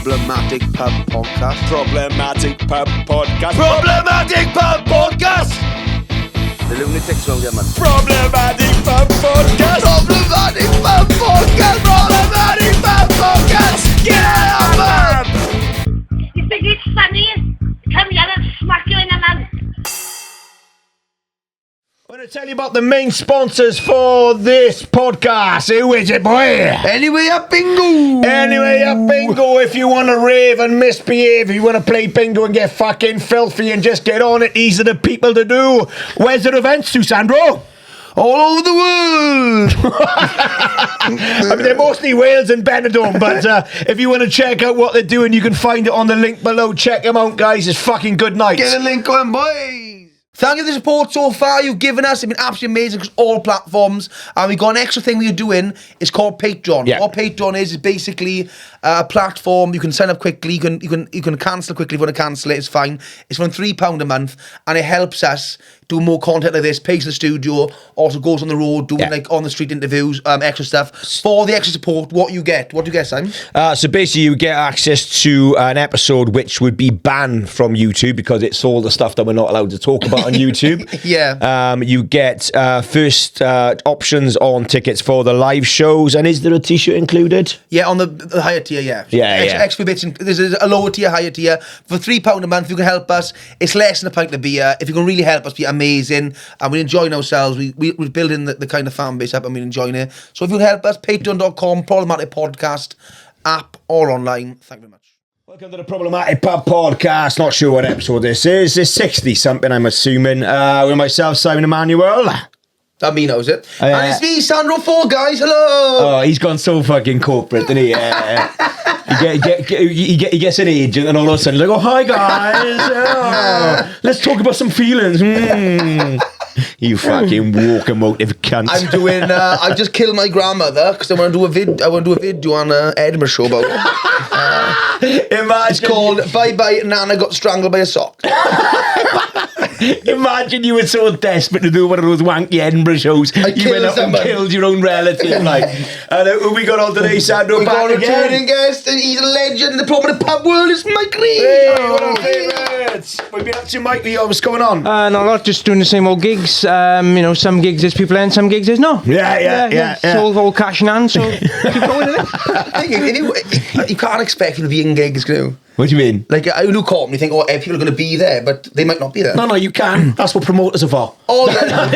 Problematic Pub Podcast. Problematic Pub Podcast. Problematic Pub Podcast. The lunatics won't get much. Problematic Pub Podcast. Problematic Pub Podcast. Problematic Pub Podcast. Get out of pub. You think it's funny? Come here and smack you in the mouth. I'm going to tell you about the main sponsors for this podcast. Who is it, boy? Anyway up bingo. Anyway, up bingo. If you want to rave and misbehave, if you want to play bingo and get fucking filthy and just get on it, these are the people to do. Where's the events, Susandro? All over the world. I mean, they're mostly Wales and Benidorm, but if you want to check out what they're doing, you can find it on the link below. Check them out, guys. It's fucking good night. Get a link on, boys. Thank you for the support so far you've given us. It's been absolutely amazing across all platforms. And we got an extra thing we're doing. It's called Patreon. Yeah. What Patreon is basically a platform. You can sign up quickly. You can cancel quickly if you want to cancel it. It's fine. It's from £3 a month, and it helps us do more content like this. Pays in the studio. Also goes on the road doing like on the street interviews, extra stuff. For the extra support, what do you get, Simon? So basically you get access to an episode which would be banned from YouTube because it's all the stuff that we're not allowed to talk about on YouTube. Yeah. You get first options on tickets for the live shows. And is there a t-shirt included? Yeah, on the higher tier, yeah. Yeah. Extra bits. There's a lower tier, higher tier. For £3 a month, you can help us. It's less than a pint of beer. If you can really help us, be amazing. And we're enjoying ourselves. We're building the kind of fan base up and we're enjoying it. So if you can help us, patreon.com, Problematic Podcast, app or online. Thank you very much. Welcome to the Problematic Pub Podcast. Not sure what episode this is. It's 60-something, I'm assuming. With myself, Simon Emmanuel. That me knows it. Oh, yeah. And it's me, Sandro 4, guys. Hello. Oh, he's gone so fucking corporate, didn't he? He gets an agent and all of a sudden he's like, oh, hi guys. Oh, let's talk about some feelings. You fucking walk-emotive cunt. I'm doing. I just killed my grandmother because I want to do a video on Edinburgh show about it. Imagine. It's called Bye Bye Nana Got Strangled by a Sock. Imagine you were so desperate to do one of those wanky Edinburgh shows. You went up and killed your own relative. Like, and who we got on today, Sandro? We got a returning guest, and he's a legend in the proper pub world. It's Mike Lee. Hey, one of our favourites. What have you been up to, Mike Lee? What's going on? Not a lot, just doing the same old gigs. Some gigs there's people in, some gigs there's no. Yeah. It's all cash in hand, so keep going with it. You can't expect him to be in gigs, you know. What do you mean? Like, I look up and you think, oh, people are going to be there, but they might not be there. No, you can. That's what promoters are for. Oh, yeah.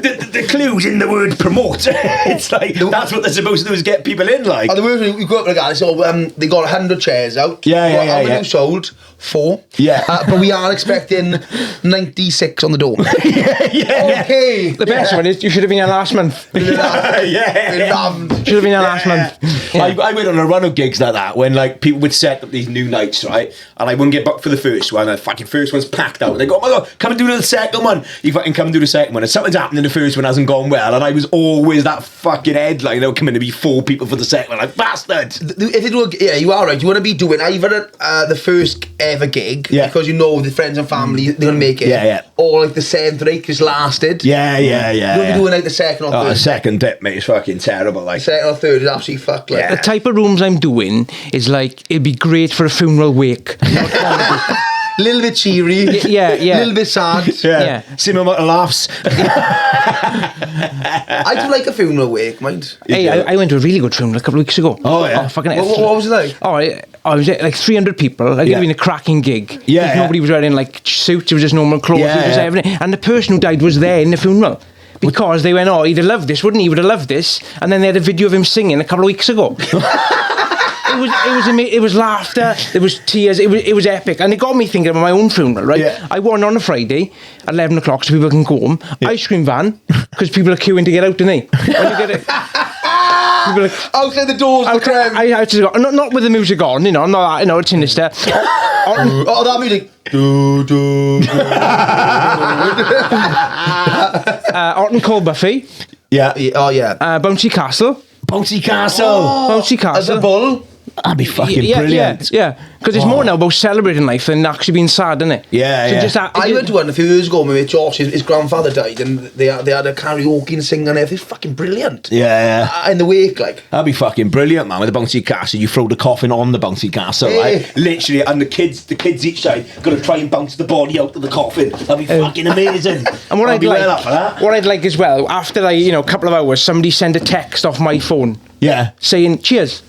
The clue's in the word promote. It's like, that's what they're supposed to do is get people in, like. And the worst, we go up like that, so they got 100 chairs out. Yeah. How many sold? 4. Yeah. But we are expecting 96 on the door. Yeah. Okay. The best one is you should have been there last month. Yeah. Should have been there last month. Yeah. I went on a run of gigs like that when like people would set up these new nights, right? And I wouldn't get booked for the first one. And the fucking first one's packed out. And they go, oh my God, come and do the second one. You fucking come and do the second one. And something's happened in the first one hasn't gone well. And I was always that fucking headline. There would come in to be 4 people for the second one. Like, bastard. If they do you are right. You want to be doing either the first ever gig, because you know the friends and family, they're going to make it. Yeah. Or like the 7th or 8th just lasted. Yeah. You want to be doing like the second or third. The second dip, mate, is fucking terrible. Like, second or third is absolutely fucked. Like. The type of rooms I'm doing is like, it'd be great for a funeral wake. Little bit cheery. Yeah. Little bit sad. Yeah. Similar amount of laughs. I do like a funeral wake, mind. Hey, I went to a really good funeral a couple of weeks ago. Oh, yeah. Fucking What was it like? Oh, I was like 300 people. Like, it'd been a cracking gig. Yeah, Like, nobody was wearing like suits. It was just normal clothes. Yeah, it was everything. And the person who died was there in the funeral. Because they went, oh, he'd have loved this, wouldn't he? He would have loved this. And then they had a video of him singing a couple of weeks ago. It was laughter, there was tears, it was epic. And it got me thinking about my own funeral, right? Yeah. I won on a Friday at 11 o'clock so people can go home. Ice cream van, because people are queuing to get out, don't they? When you get it, people are, outside the doors, the crowd. I had to go, not with the music on, not that, it's sinister. Oh, that music. Hot and cold buffet. Yeah. Oh, yeah. Bouncy Castle. Bouncy Castle. Bouncy Castle. As a bull. That'd be fucking brilliant. Yeah. Because it's more now about celebrating life than actually being sad, isn't it? Yeah, so yeah. Just that, I went to one a few years ago. My mate Josh, his grandfather died, and they had a karaoke and singing and everything. It's fucking brilliant. Yeah. In the wake, like. That'd be fucking brilliant, man. With the bouncy castle, you throw the coffin on the bouncy castle, right? Literally, and the kids each side got to try and bounce the body out of the coffin. That'd be fucking amazing. And what I'd well up for that. what I'd like as well, after like a couple of hours, somebody send a text off my phone. Yeah. Saying cheers.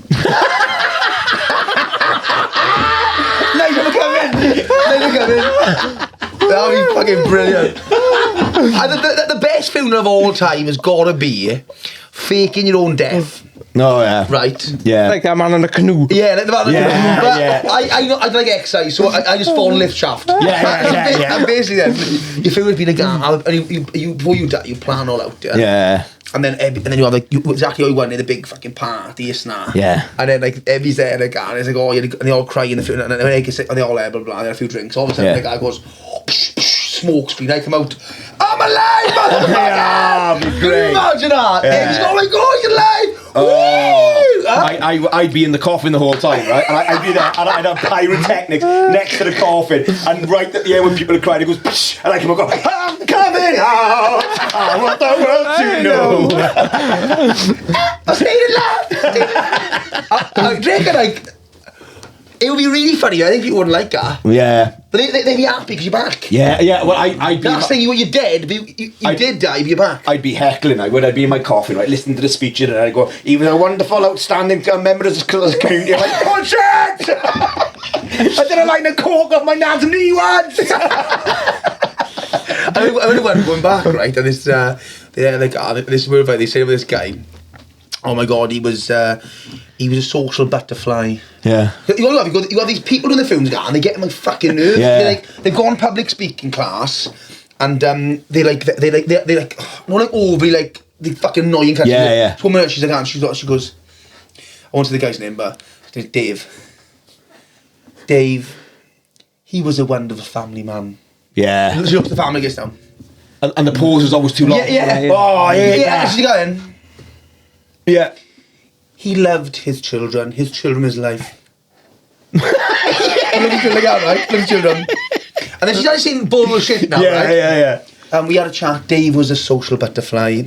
That'd be fucking brilliant. And the best funeral of all time has got to be faking your own death. Oh, yeah. Right? Yeah. Like that man on a canoe. Yeah, like the man on the Yeah, canoe. But yeah. I like exercise, so I just fall in lift shaft. Yeah. And basically then, your funeral's been a gam, and you before you die, you plan all out, yeah? Yeah. And then you have like exactly how you want in the big fucking party, it's not. Yeah. And then like everybody's there like, and it's like, oh, and they all cry in the funeral, and then they all blah blah blah, and a few drinks. All of a sudden, the guy goes, smoke screen. I come out, I'm alive, motherfucker! That'd be Can great. you imagine that? Yeah. He's going, oh my god, he's alive! Oh, I'd be in the coffin the whole time, right? And I'd be there, and I'd have pyrotechnics next to the coffin, and right at the end when people are crying, it goes, psh, and I come and go, I'm coming out, I want the world to know. I stayed alive! I reckon, like, it would be really funny. I think people wouldn't like that. Yeah. But they'd be happy because you're back. Yeah, well, I'd be... Last thing you're dead, but you did die, but you're back. I'd be heckling, I'd be in my coffin, right, listening to the speech, and I'd go, even a wonderful, outstanding member of this community, I'm like, bullshit! I did a line of coke off my nan's knee once! I went going back, right, and this, this word they say about this guy, oh my god, he was a social butterfly. Yeah. You got these people in the films, and they get on my fucking nerves. Yeah. They've gone public speaking class, and they overly like the fucking annoying country. Yeah. This woman, she's like, she goes, I won't say the guy's name, but it's Dave. Dave, he was a wonderful family man. Yeah. She looks at the family, gets down. And the pause was always too long. Yeah. Oh, Yeah, she's going. Yeah. He loved his children his life. Love his children like that, right? Love his children. And then she's actually saying bullshit now, right? Yeah. We had a chat. Dave was a social butterfly.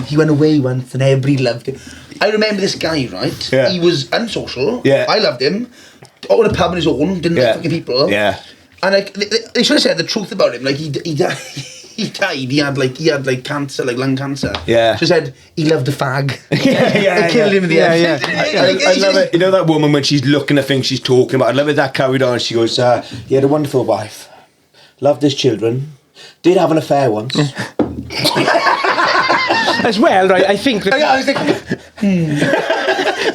He went away once and everybody loved him. I remember this guy, right? Yeah. He was unsocial. Yeah. I loved him. Owned a pub on his own, didn't like fucking people. Yeah. And like they should have said the truth about him. Like he died. He died. He had cancer, like lung cancer. Yeah. She said he loved a fag. Yeah. It killed him in the end. I love it. You know that woman when she's looking at things she's talking about. I love it that carried on. She goes, he had a wonderful wife, loved his children, did have an affair once. As well, right, I think that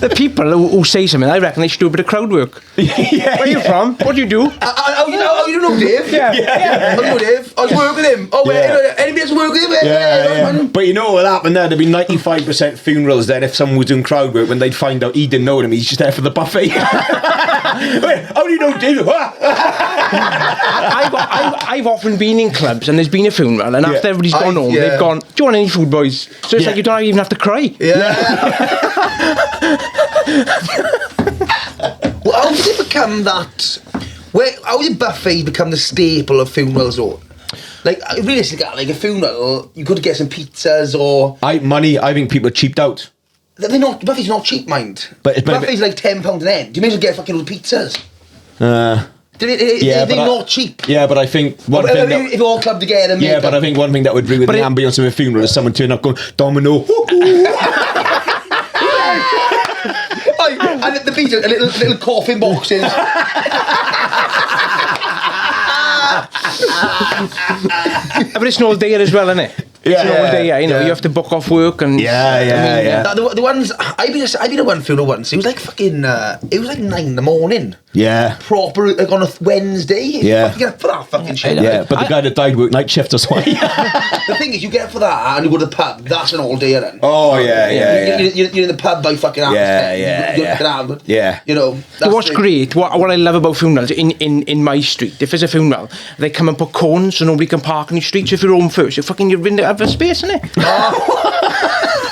the people who say something, I reckon they should do a bit of crowd work. Where are you from? What do you do? You don't know Dave? Yeah. I know Dave. I was working with him. Oh, anybody else work with him? Yeah. But you know what happened there? There'd be 95% funerals then if someone was doing crowd work when they'd find out he didn't know him, he's just there for the buffet. Wait, how do you know Dave? I've often been in clubs and there's been a funeral, and after everybody's gone home, they've gone, do you want any food, boys? So it's like you don't even have to cry. Well, how did it become that? How did buffets become the staple of funerals, though? Like, realistically, like a funeral, you could get some pizzas or... I think people are cheaped out. They're not, Buffy's not cheap, mind. Buffy's like £10 an end. You may as well get fucking little pizzas. They're not cheap. Yeah, but I think one thing that... If you all club together... Yeah, but I think one thing that would ruin the ambience of a funeral is someone turning up going, Domino. And the pizza, little coffin boxes. But it's an all day as well, isn't it? It's an all day, you have to book off work and... The ones... I've been at one funeral once. It was like fucking... it was like 9 in the morning. Yeah. Proper, like on a Wednesday. Yeah. You get up for that fucking shit. Yeah, but the guy that died worked night shift, that's why. The thing is, you get up for that and you go to the pub. That's an all day then. Oh, yeah. You're in the pub by fucking hours. Yeah. You know. What's great, what I love about funerals, in my street, if there's a funeral, they come and put cones so nobody can park in the streets. If you're home first, you're in the other space, innit?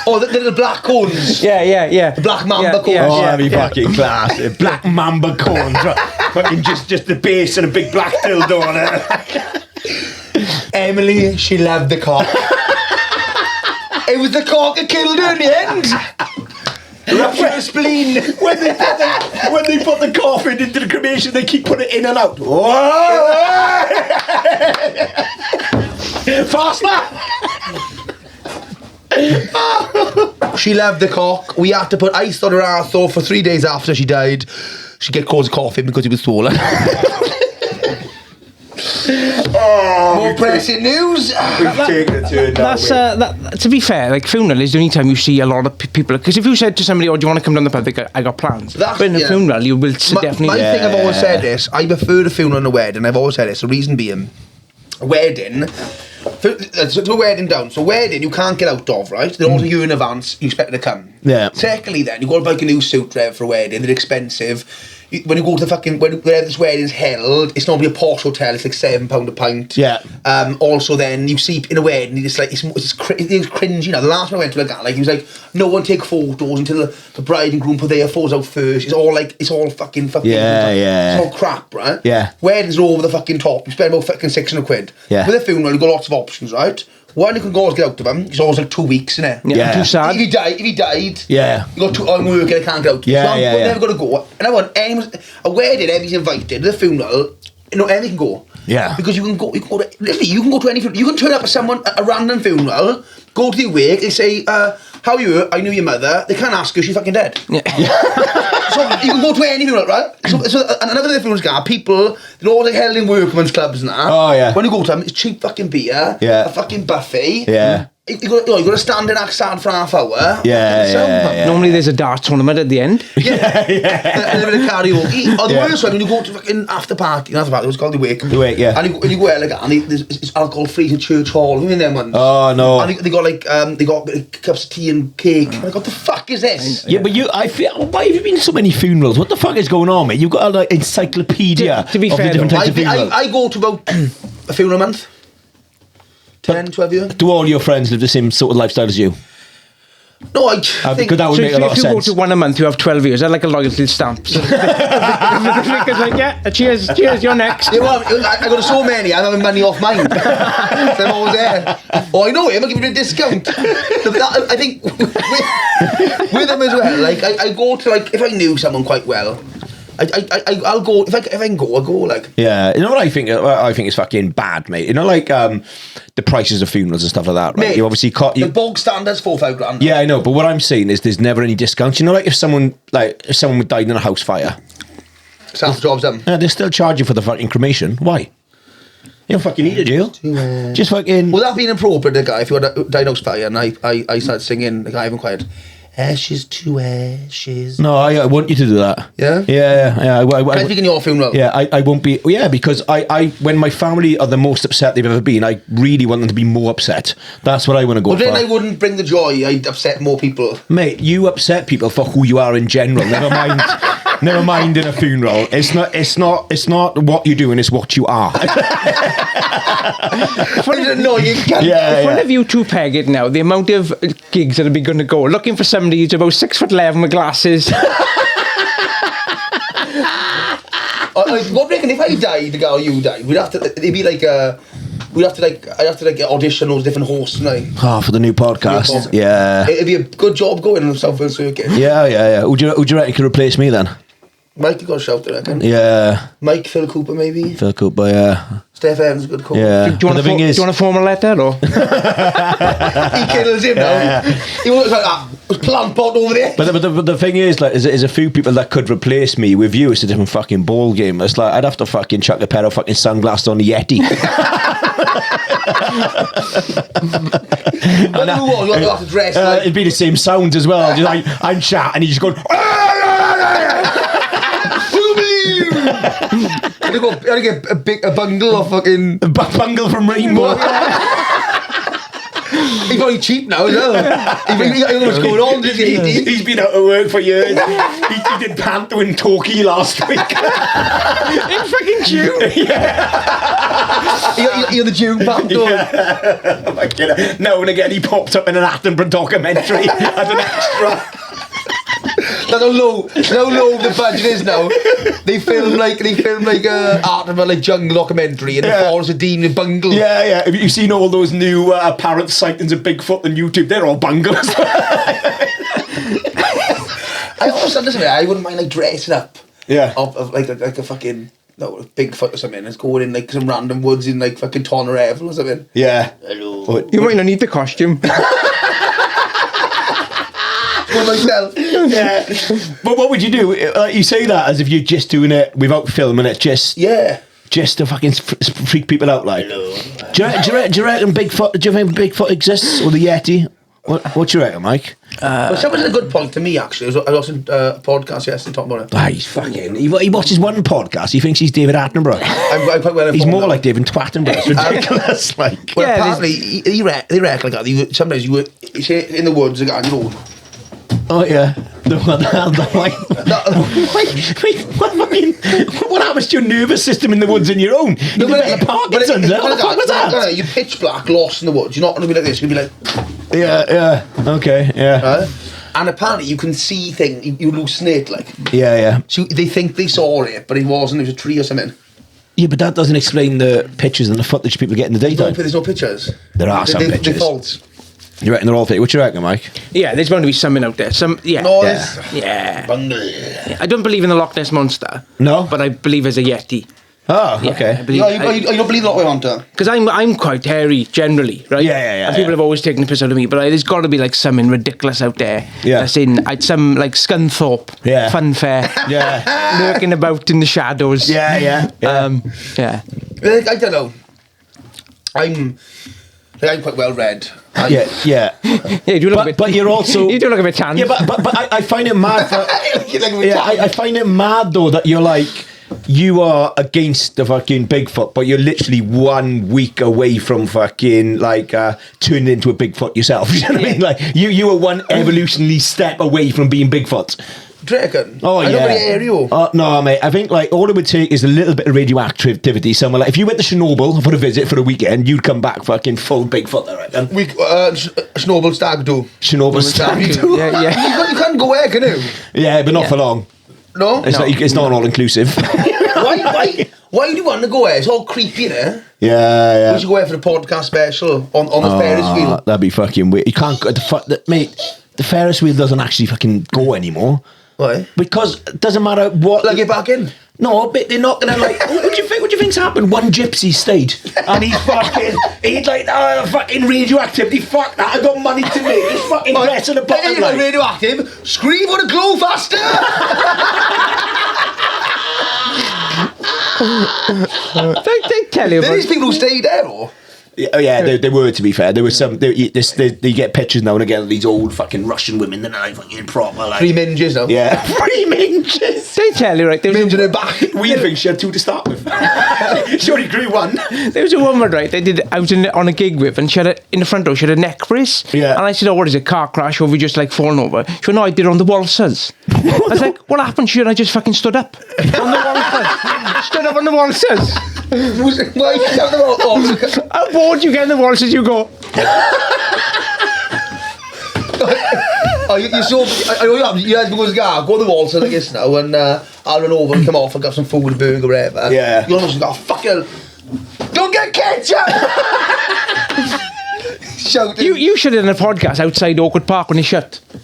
Oh, the little black cones. Yeah. The black mamba cones. Oh, that'd be fucking class. Black mamba cones. Right? Fucking just the base and a big black dildo on it. Emily, she loved the cock. It was the cock that killed her in the end. Rupture spleen. When they put the coffin into the cremation, they keep putting it in and out. Whoa! Faster! She loved the cock. We had to put ice on her ass, so for 3 days after she died, she'd get cause of coffin because he was swollen. More pressing news. We've taken a turn now. That's to be fair, like funeral is the only time you see a lot of people. Because if you said to somebody, "Oh, do you want to come down the pub?" I got plans. But in a funeral, you will definitely. My thing, I've always said this. I prefer the funeral and a wedding. I've always said this. The reason being, a wedding. Let's do a wedding down. So wedding, you can't get out of, right? They're also a year in advance. You expect to come. Yeah. Secondly, then you got to buy a new suit for a wedding. They're expensive. When you go to the fucking wherever this wedding's held, it's normally a posh hotel. It's like £7 a pint. Yeah. Also, then you see in a wedding, it's like it's cringe. You know, the last one I went to he was like, no one take photos until the bride and groom put their photos out first. It's all fucking. Yeah. It's all crap, right? Yeah. Weddings are over the fucking top. You spend about fucking £600. Yeah. With a funeral, you've got lots of options, right? One, you can always get out of them. It's always like 2 weeks, innit? Yeah. Too sad. If he died, Yeah. you got I'm working, I can't get out. Yeah, so I'm yeah. never going to go. And I want anyone, a wedding, everybody's invited, the funeral, anyone can go. Yeah. Because you can go to any funeral. You can turn up at a random funeral, go to the wake, they say, how are you? I knew your mother. They can't ask you, she's fucking dead. Yeah. So you can go to any funeral, right? So another thing funerals got people, they're all like held in workmen's clubs and that. Oh, yeah. When you go to them, it's cheap fucking beer, a fucking buffet. Yeah. You got to stand in outside for half hour. Yeah. Normally there's a dart tournament at the end. Yeah. A little bit of karaoke. Or the worst one, when you go to fucking after party, it was called the wake. The wake, yeah. And you go there like that, and it's alcohol free to church hall. You mean them ones? Oh, no. And they got like cups of tea and cake. I'm like, what the fuck is this? Yeah, but I feel, why have you been to so many funerals? What the fuck is going on, mate? You've got an encyclopedia To be of fair, the different types of funerals. I go to about a funeral a month. 10, 12 years. Do all your friends live the same sort of lifestyle as you? No, I think... Because that would So make a lot if of you go sense. to one a month, you have 12 years. I like a loyalty stamp. So the vicar's like, yeah, cheers, you're next. Yeah, well, I got so many, I'm having money off mine. So I'm always there. Oh, I know him, I'll give you a discount. I think with them as well, like, I go to, like, if I knew someone quite well, I'll go, if I can go, I'll go, like. Yeah, you know what I think? I think it's fucking bad, mate. You know, like the prices of funerals and stuff like that, right? Mate, You obviously the bog standard's £4,000. Yeah, I know, but what I'm saying is there's never any discounts. You know, like if someone died in a house fire, Staff jobs them. they're still charging for the fucking cremation. Why? You don't fucking need a jail. Just fucking. Would that be inappropriate, the guy, if you had a diagnosed fire and I started singing, the guy even quiet, ashes to ashes. No, I want you to do that. Yeah? Yeah. Can I speak in your funeral? Yeah, I won't be. Yeah, because I when my family are the most upset they've ever been, I really want them to be more upset. That's what I want to go But for. then I wouldn't bring the joy. I'd upset more people. Mate, you upset people for who you are in general. Never mind. Never mind in a funeral. It's not what you're doing. It's what you are. No, you can't. Yeah. If one of you two peg it now, the amount of gigs that are going to go, looking for somebody who's about 6'11" with glasses. What reckon if I died, the girl you died, we'd have to. It'd be like I'd have to audition those different hosts, like. Oh, for the new podcast. Yeah. It'd be a good job going on the Southfield circuit. Yeah. Would you reckon you could replace me then? Mike, you got a shout, I reckon. Yeah. Mike, Phil Cooper, maybe. Phil Cooper, yeah. Steph Evans, a good call. Yeah. Do you want a formal letter or? He kills him now. He was like that. Was plant pot over there. But the thing is, like, there's a few people that could replace me. With you, it's a different fucking ball game. It's like I'd have to fucking chuck a pair of fucking sunglasses on the Yeti. But you have to dress like. It'd be the same sounds as well. Just like I'm chat and he's just going. I'd get a bundle of fucking Bungle from Rainbow. He's probably cheap now as well. He don't know what's going on, does he? He's been out of work for years. He did Panto in Torquay last week. In fucking June. You're the Jew, Panto. Yeah. Oh my God. Now and again, he popped up in an Attenborough documentary as an extra. That's how low the budget is now. They film like Attenborough like jungle documentary in the forest of Dean with bungles. Yeah. Have you seen all those new apparent sightings of Bigfoot on YouTube? They're all bungles. I also understand. I wouldn't mind like dressing up. Yeah. Of like a fucking Bigfoot or something. It's going in like some random woods in like fucking Tonnerevel or something. Yeah. Hello. You might not need the costume. For myself. Yeah. But what would you do? You say that as if you're just doing it without filming it, just to fucking freak people out, like. Hello. Do you reckon Bigfoot? Do you think Bigfoot exists or the Yeti? What do you reckon, Mike? Well, someone had a good point to me actually. I was on a podcast yesterday talking about it. He's fucking. He watches one podcast. He thinks he's David Attenborough. I'm quite well informed. He's more now. like David Twattenborough. It's ridiculous. Like. Well, Yeah, apparently they reckon like that. Sometimes you say in the woods again, you know. Oh yeah. Wait, what happens to your nervous system in the woods on your own? You develop Parkinson's. What was that? You're pitch black, lost in the woods. You're not going to be like this. You're going to be like... Yeah. Okay, yeah. And apparently you can see things. You hallucinate, like. Yeah. So they think they saw it, but it wasn't. It was a tree or something. Yeah, but that doesn't explain the pictures and the footage people get in the daytime. There's no pictures. There are some pictures. They're false. You reckon they're all fake? What do you reckon, Mike? Yeah, there's bound to be something out there. No, Yeah. Bungle. I don't believe in the Loch Ness Monster. No? But I believe there's a Yeti. Oh, Yeah, okay. I believe, You don't believe that way, Hunter? because I'm quite hairy generally, right? Yeah, And people have always taken the piss out of me, but there's got to be like something ridiculous out there. Yeah. That's in some like Scunthorpe, Funfair, Yeah. lurking about in the shadows. Yeah. Yeah. I don't know. I'm quite well read. Yeah. Yeah, you do look a bit. But you're also... You do look a bit tan. Yeah, but I find it mad. I find it mad though that you're like... You are against the fucking Bigfoot, but you're literally 1 week away from fucking like turning into a Bigfoot yourself. You know what I mean? Like you are one evolutionary step away from being Bigfoot. Dragon. Oh I yeah. don't really hear you. No, mate. I think like all it would take is a little bit of radioactivity somewhere. Like if you went to Chernobyl for a visit for a weekend, you'd come back fucking full Bigfoot. I reckon. Chernobyl stag do. Chernobyl stag do. Yeah. You can't go there, can you? Yeah, but not for long. No. It's not all inclusive. Why do you want to go there? It's all creepy there. Yeah. We should go there for the podcast special on the Ferris wheel. That'd be fucking weird. You can't go mate. The Ferris wheel doesn't actually fucking go anymore. Why? Because it doesn't matter what. Like get back in. No, but they're not gonna like. What do you think's happened? One gypsy stayed, and he's like, fucking radioactivity. Fuck that! I got money to make. He's fucking dressing the bottom. Hey, like radioactive. Scream on a glow faster. They tell you. These people who stayed there, or. Yeah, they were, to be fair. There was some. They get pictures now and again of these old fucking Russian women that are like fucking proper, like. 3 minges now. Yeah, 3 minges. They tell you, right? Minge in her back. We think she had 2 to start with. She only grew 1. There was a woman, right, they did out on a gig with, and she had in the front door, she had a neck brace. Yeah. And I said, what is it, car crash, or have you just like fallen over? She went, no, I did it on the waltzers. I was like, what happened? She said, I just fucking stood up on the waltzers. Stood up on the waltzers. Why you have the waltzers? How bored you get in the waltzers, you go. You saw. I know you have. You had to go to the waltzer like this now, and I'll run over and come off and get some food, a burger, whatever. Yeah. You almost go, fuck you. Don't get ketchup! Shouting. You should have done a podcast outside Oakwood Park when it shut. You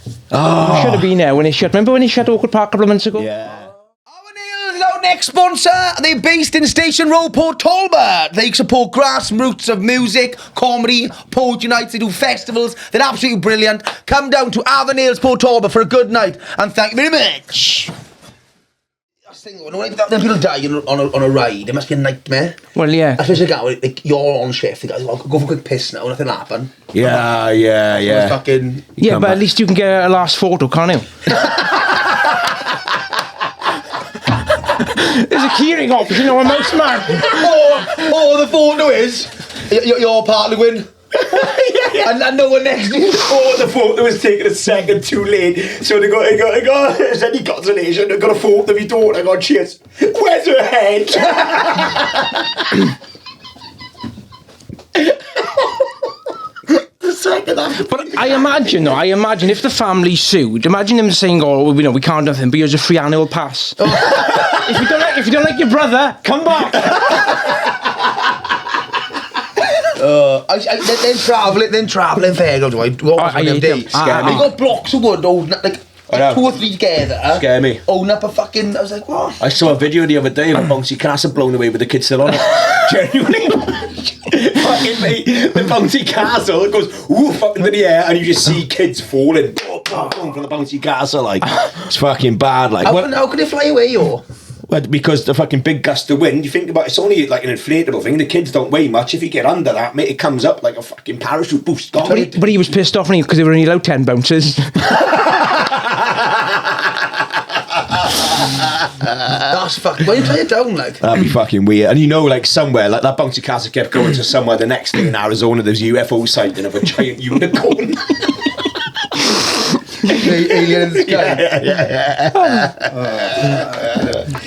should have been there when it shut. Remember when it shut Oakwood Park a couple of months ago? Yeah. Our next sponsor, they're based in Station Road, Port Talbot. They support grassroots of music, comedy, poetry nights. They do festivals. They're absolutely brilliant. Come down to Avonales, Port Talbot for a good night, and thank you very much. When people die on a ride, it must be a nightmare. Well, yeah. Especially like you're on shift. The guys go for a quick piss now, nothing happen. Yeah. Fucking. Yeah, but at least you can get a last photo, can't you? There's a keyring option, you know, a mouse man. Or the photo is you're partly win. And no one next to you. Oh, the photo was taken a second too late. So they go, there's any consolation. I got a photo of your daughter. I got cheers. Where's her head? The second after. But I imagine if the family sued, imagine them saying, "Oh, we can't do nothing, but here's a free annual pass." If you don't like your brother, come back. Then travelling fairgrounds, right? What I hate them. They got blocks of wood, like 2 or 3 together. Scare me. Own up a fucking. I was like, what? I saw a video the other day of a bouncy castle blown away with the kid still on it. Genuinely. Fucking mate, the bouncy castle goes woof up into the air and you just see kids falling from the bouncy castle. Like, it's fucking bad. Like, how can they fly away, or? Well, because the fucking big gust of wind, you think about it, it's only like an inflatable thing. The kids don't weigh much. If you get under that, mate, it comes up like a fucking parachute boost. But he was pissed off because they were only allowed 10 bounces. That's fucking. Why you tie it down like? That'd be fucking weird. And you know, like somewhere, like that bouncy castle kept going to somewhere. The next day in Arizona, there's UFO sighting of a giant unicorn. Alien in the sky.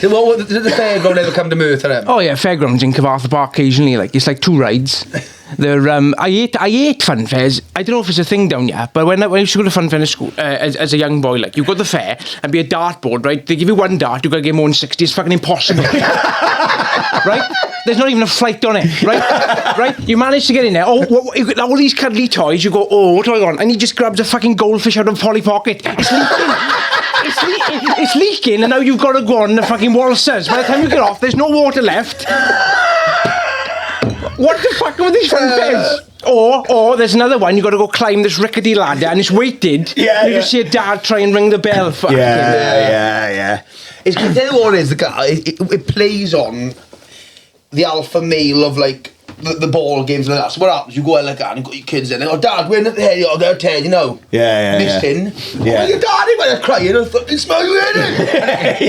So what, did the fairground ever come to Merthyr? Oh yeah, fairgrounds in Cyfarthfa Park occasionally. Like it's like 2 rides. They're I ate funfairs. I don't know if it's a thing down here, but when I used to go to funfair in school as a young boy, like you go to the fair and be a dartboard, right? They give you 1 dart, you got to get more than 60. It's fucking impossible, right? There's not even a flight on it, right? Right? You manage to get in there. Oh, all these cuddly toys. You go, oh, what do I want? And he just grabs a fucking goldfish out of a Polly Pocket. It's leaking. It's leaking, and now you've got to go on the fucking waltzers. By the time you get off, there's no water left. What the fuck are these funfairs? Or there's another one. You got to go climb this rickety ladder, and it's weighted. Yeah, you just see a dad try and ring the bell. Yeah. It's tell you what it is. The guy it plays on the alpha male of like the ball games like that. So what happens? You go out like that and you've got your kids in. They go, Dad, win at the head. I'll go tell you know. Missing. Yeah. Oh, your daddy when crying. I fucking smell you in it.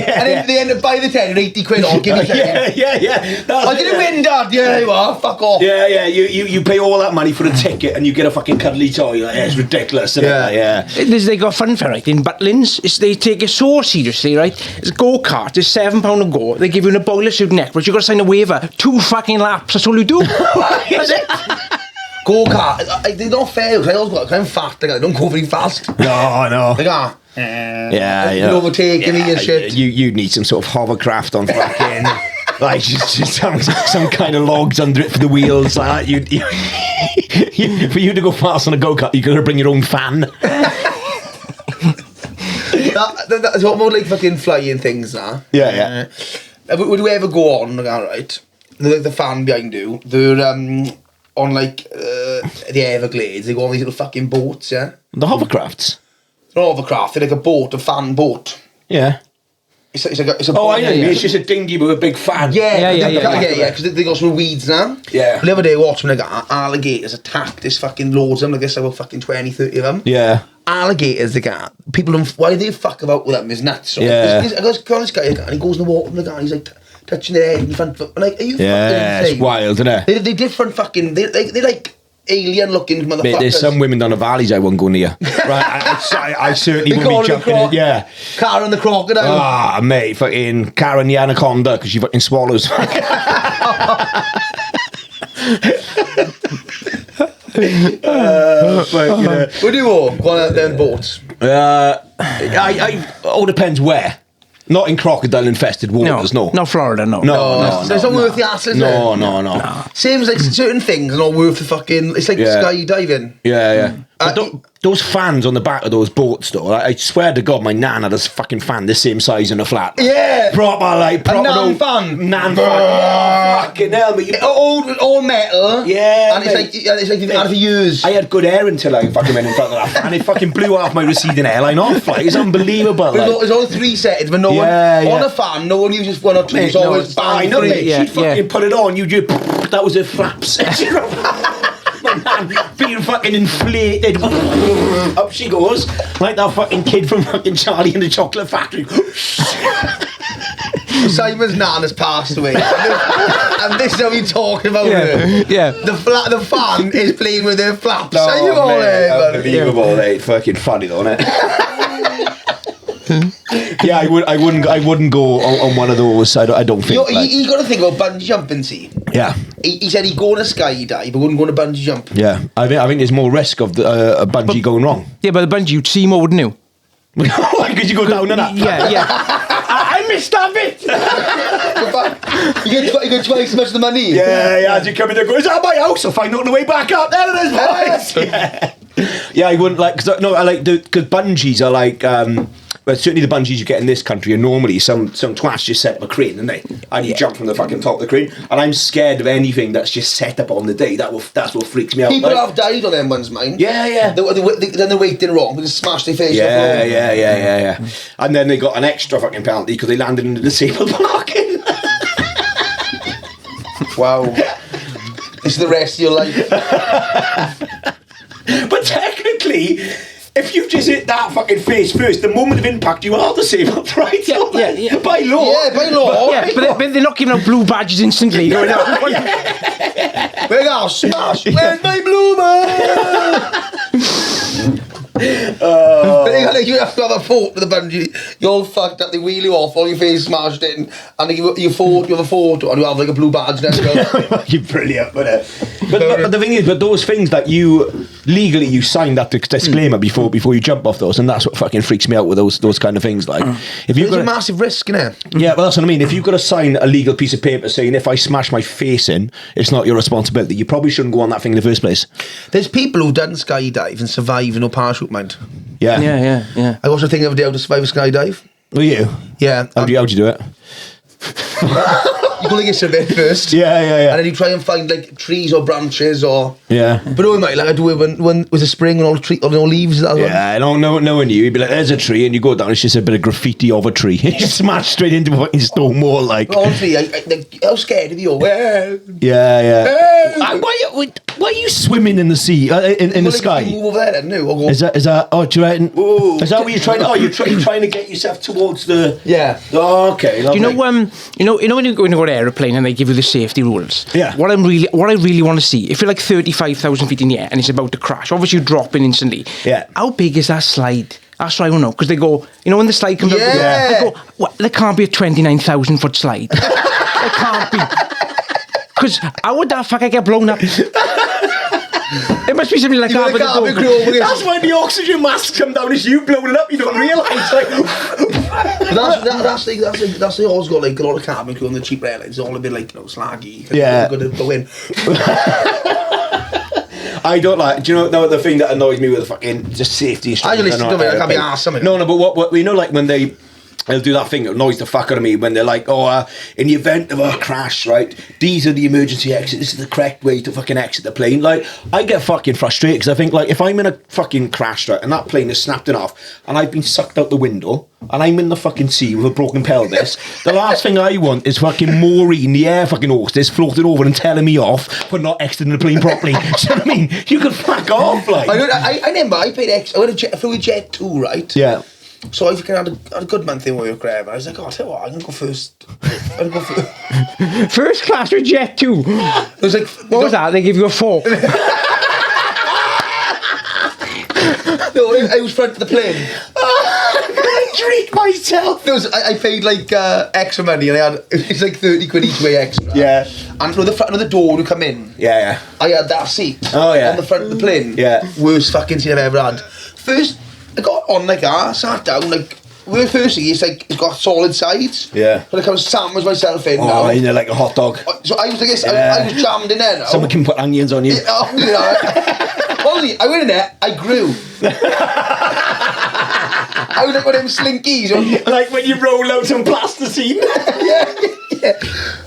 And then they end up buying the 10 and 80 quid. I'll give you 10. Yeah. I didn't win, Dad. Yeah, you are. Fuck off. Yeah. You pay all that money for a ticket and you get a fucking cuddly toy. You're like, yeah, it's ridiculous. Yeah. They got funfair right in Butlins. They take it so seriously, right? It's a go-kart. It's £7 a go. They give you a boiler suit neck, but you got to sign a waiver. 2 fucking laps. That's all you do. That's it. Go-kart. They're not fair because I'm fat. They don't go very fast. No, I know. They go. Yeah. Overtaking me and shit. You need some sort of hovercraft on fucking. Like just some kind of logs under it for the wheels. Like that. For you to go fast on a go-kart, you got to bring your own fan. That's what more like fucking flying things now. Yeah. Would you ever go on, right? The fan behind you, they're on like the Everglades. They go on these little fucking boats, yeah. The hovercrafts. It's not hovercraft. They're like a boat, a fan boat. Yeah. It's a Oh, I know. yeah. It's just a dinghy with a big fan. Yeah. Because they got some weeds now. Yeah. The other day, watching they got alligators attacked. There's fucking loads of them. I guess about fucking 20, 30 of them. Yeah. Alligators they got. People don't. Why they fuck about with them is nuts. Right? Yeah. I got this guy and he goes in the water and the guy he's like touching their head in front of. I'm like, are you fucking insane? It's wild, isn't it? They're different fucking. They're like alien looking motherfuckers. Mate, there's some women down the valleys I won't go near. Right, I certainly won't be jumping in. Yeah. Karen the crocodile. Ah, mate, fucking Karen the anaconda because she fucking swallows. Would you walk one of them boats? I all depends where. Not in crocodile-infested waters, no. Not Florida, no. No. It's not worth the ass, is it? No. Seems like certain things are not worth the fucking. It's like skydiving. Yeah. But those fans on the back of those boats, though, I swear to God, my nan had a fucking fan this same size in a flat. Yeah. Proper nan fan. Nan fan. Fucking hell, mate. All metal. Yeah. And it's like you've had it for years. I had good air until I fucking went in front of that, and it fucking blew half my receding airline off. Like, it's unbelievable. There's only 3 settings, but no one on a fan. No one uses 1 or 2. It's always bang. I know, mate. Yeah, She fucking put it on. You just that was her flaps. My nan being fucking inflated. Up she goes like that fucking kid from fucking Charlie and the Chocolate Factory. Simon's nan has passed away. And this is how we talk about her. Yeah. The fan is playing with their flaps. No, Are you all man, there, unbelievable, mate. Fucking funny, though, isn't it? Yeah, I wouldn't go on one of those. I don't think. You got to think about bungee jumping, see. Yeah. He said he'd go on a skydive, but wouldn't go on a bungee jump. Yeah, I think there's more risk of a bungee going wrong. Yeah, but the bungee you'd see more, wouldn't you? Because you go down and up. Yeah. I missed that bit. You get twice as much of the money. Yeah, as you come in there, go, is that my house? I'll find out on the way back up. There it is, boys. Yeah, I wouldn't like, because bungees are like, well, certainly the bungees you get in this country are normally some twats just set up a crane, and you jump from the fucking top of the crane. And I'm scared of anything that's just set up on the day. That's what freaks me out. People have died on them ones, mine. Yeah. Then they're waiting wrong, they just smash their face off. Yeah. And then they got an extra fucking penalty because they landed in the disabled parking. Wow. This is the rest of your life. But technically, if you just hit that fucking face first, the moment of impact, you are disabled, right? Yeah. By law. Yeah, by law. But they're not giving out blue badges instantly. Going out. Where's our smash? Where's my bloomer? You have to have a fort with the bungee. You're all fucked up. They wheel you off, all your face smashed in, and you have a photo, and you have like a blue badge next to You're brilliant, but the thing is, but those things that you sign that disclaimer before you jump off those, and that's what fucking freaks me out with those kind of things. Like, if you've got a massive risk, innit? Yeah, well, that's what I mean. If you've got to sign a legal piece of paper saying if I smash my face in, it's not your responsibility, you probably shouldn't go on that thing in the first place. There's people who've done skydive and survive with no parachute, mind. Yeah. I watched a thing the other day how to survive a skydive. Were you? Yeah. How'd you do it? You go like a bit first. Yeah. And then you try and find like trees or branches or. Yeah. But no, mate, like I do it when it was a spring and all leaves. Yeah, I don't know. Knowing you'd be like, there's a tree, and you go down, it's just a bit of graffiti of a tree. You smash straight into a fucking stone wall, like. But honestly, I was scared of you. Yeah. Why are you swimming in the sea in the sky? You move over there, then, no. Is that? Oh, do you reckon? Is that what you're trying? Oh, you're trying to get yourself towards the. Yeah. Oh, okay. Do you know when you're going to go on an aeroplane and they give you the safety rules? Yeah. What I really want to see, if you're like 35,000 feet in the air and it's about to crash, obviously you drop in instantly. Yeah. How big is that slide? That's what I don't know, because they go, when the slide comes up, they go, what, there can't be a 29,000 foot slide. There can't be. Because how would that fucker get blown up? It must be something like that. That's when the oxygen masks come down. It's you blowing it up. You don't realise. Like, that's the always got like a lot of cabin crew on the cheap airlines. It's all a bit like slaggy. Yeah. Good to go in. I don't like. Do you know the thing that annoys me with the fucking just safety? I just listen to it. I can't be arsed something. No, but what like when they'll do that thing that annoys the fuck out of me when they're like, in the event of a crash, right, these are the emergency exits, this is the correct way to fucking exit the plane. Like, I get fucking frustrated because I think, like, if I'm in a fucking crash, right, and that plane is snapped in half, and I've been sucked out the window, and I'm in the fucking sea with a broken pelvis, the last thing I want is fucking Maureen, the air fucking hostess, floating over and telling me off for not exiting the plane properly. Do you know what I mean? You could fuck off, like. I remember I paid extra. I flew a Jet 2, right? Yeah. So I had a good month in with Graham. I was like, I tell you what, I can go first. First class with Jet 2. It was like, what was that? They give you a fork. No, I was front of the plane. I treat myself. I paid like extra money, and it's like 30 quid each way extra. Yeah. And the front of the door to come in. Yeah. I had that seat. Oh yeah. On the front of the plane. Yeah. Worst fucking seat I've ever had. First, I got on like that, sat down like. Firstly, it's got solid sides. Yeah. But I kind of sandwich myself in. Oh, now. you know, like a hot dog. So I was like this. I was jammed in there now. Someone can put onions on you. Honestly, I went in there. I grew. I was like one of them slinkies. Like when you roll out some plasticine. yeah.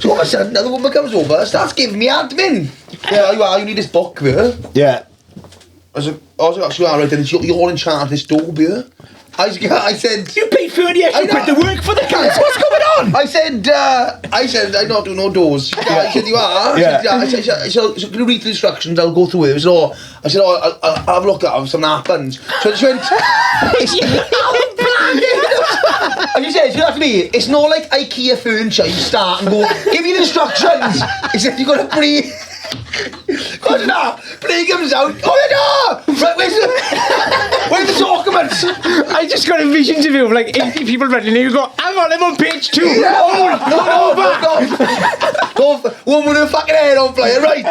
So all of a sudden, another woman comes over, starts giving me admin. Yeah, you need this book, beer. Yeah. I was like, actually, all right, then you're in charge of this door, beer. I said, you paid 30 extra quid to work for the council. What's going on? I said, I don't do no doors. I said, you are? Yeah. I said, can you read the instructions? I'll go through it. I'll have a look at it if something happens. So she went, And you say to me, it's not like IKEA furniture. You start and go, give me the instructions. It's like you got to breathe. God, no. Play comes out. Oh, no. Right, where's the documents? I just got a vision of you of like 80 people running and you go, hang on, I'm on page 2. No. One with a fucking head on fire, right?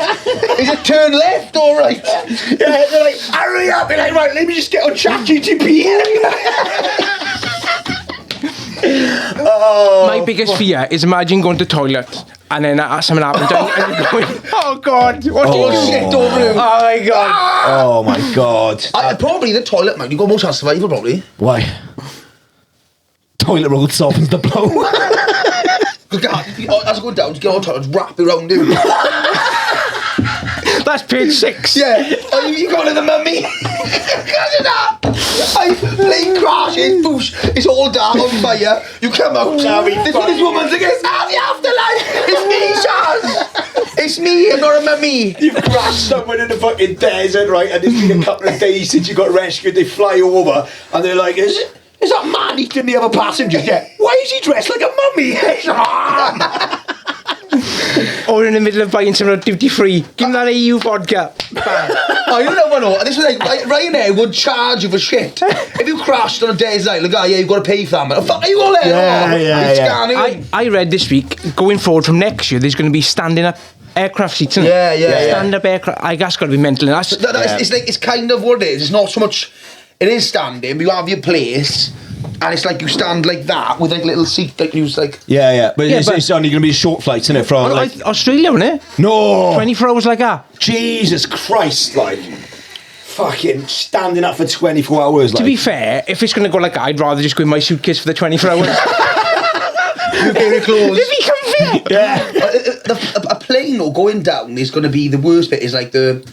Is it turn left or right? Yeah, they're like, hurry up. They're like, right, let me just get on ChatGPT. My biggest fear is imagine going to the toilet and then something happens and you're going, oh God, what do you shit over him. Oh my God. Oh my God. Probably the toilet, man. You got more chance of survival, probably. Why? Toilet roll softens the blow. As I go down, you get on toilet, wrap it around him. That's page 6. Yeah. Oh, you got to the mummy. Imagine that. Plane crashes, boosh. It's all dark on fire. You come out. This woman's like, it's the afterlife. It's me, Charles. It's me, I'm not a mummy. You've crashed someone in the fucking desert, right? And it's been a couple of days since you got rescued. They fly over and they're like, is that man eating the other passengers? Yeah. Why is he dressed like a mummy? Or in the middle of buying some duty free. Give him that EU vodka. Bang. Oh, you never know. This is like Ryanair would charge you for shit. If you crashed on a day's night, like, you've got to pay for that, man. Fuck, are you all there? I read this week, going forward from next year, there's going to be standing up aircraft seats, isn't it? Yeah. Stand up aircraft. I guess it's got to be mental. It's kind of what it is. It's not so much. It is standing, but you have your place. And it's like you stand like that with like little seat that you like. Yeah. But it's only going to be short flights, isn't it? From like Australia, isn't it? No. 24 hours like that. Jesus Christ, like fucking standing up for 24 hours. Like. To be fair, if it's going to go like that, I'd rather just go in my suitcase for the 24 hours. Very close. It'd be comfy. Yeah. A plane though going down is going to be the worst bit. Is like the.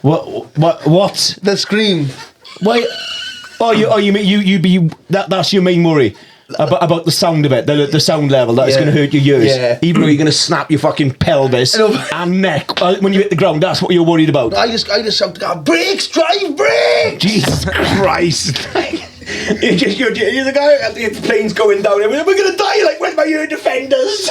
What? The scream. Why? That's your main worry about the sound of it, the sound level that it's going to hurt your ears. Yeah. Even though you're going to snap your fucking pelvis and neck when you hit the ground. That's what you're worried about. I just shout, brakes, drive, brakes. Jesus Christ. You're the guy, the plane's going down, and we're going to die, like, where's my ear defenders?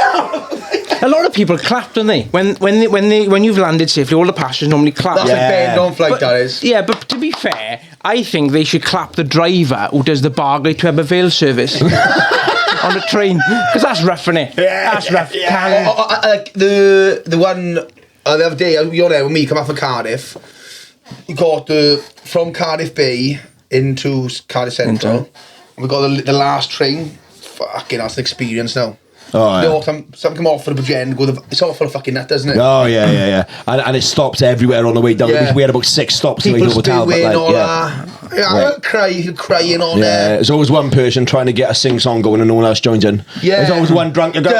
A lot of people clap, don't they? When you've landed safely, all the passengers normally clap. That's like bend on flight, that is. Yeah, but to be fair, I think they should clap the driver who does the Bargate to Ebervale service on the train, because that's rough, isn't it? Yeah, that's rough. yeah. Like the one the other day, you're there with me, come out from Cardiff. You got from Cardiff Bay into Cardiff Central. We got the last train. Fucking, that's an experience now. Oh, yeah. Some come off for the Bridgend, it's all full of fucking nut, doesn't it? Oh, yeah. And it stops everywhere on the way down. Yeah. We had about 6 stops People in the hotel. spewing, all Yeah, that. Crying on there. there's always one person trying to get a sing-song going and no one else joins in. Yeah. There's always one drunk that goes,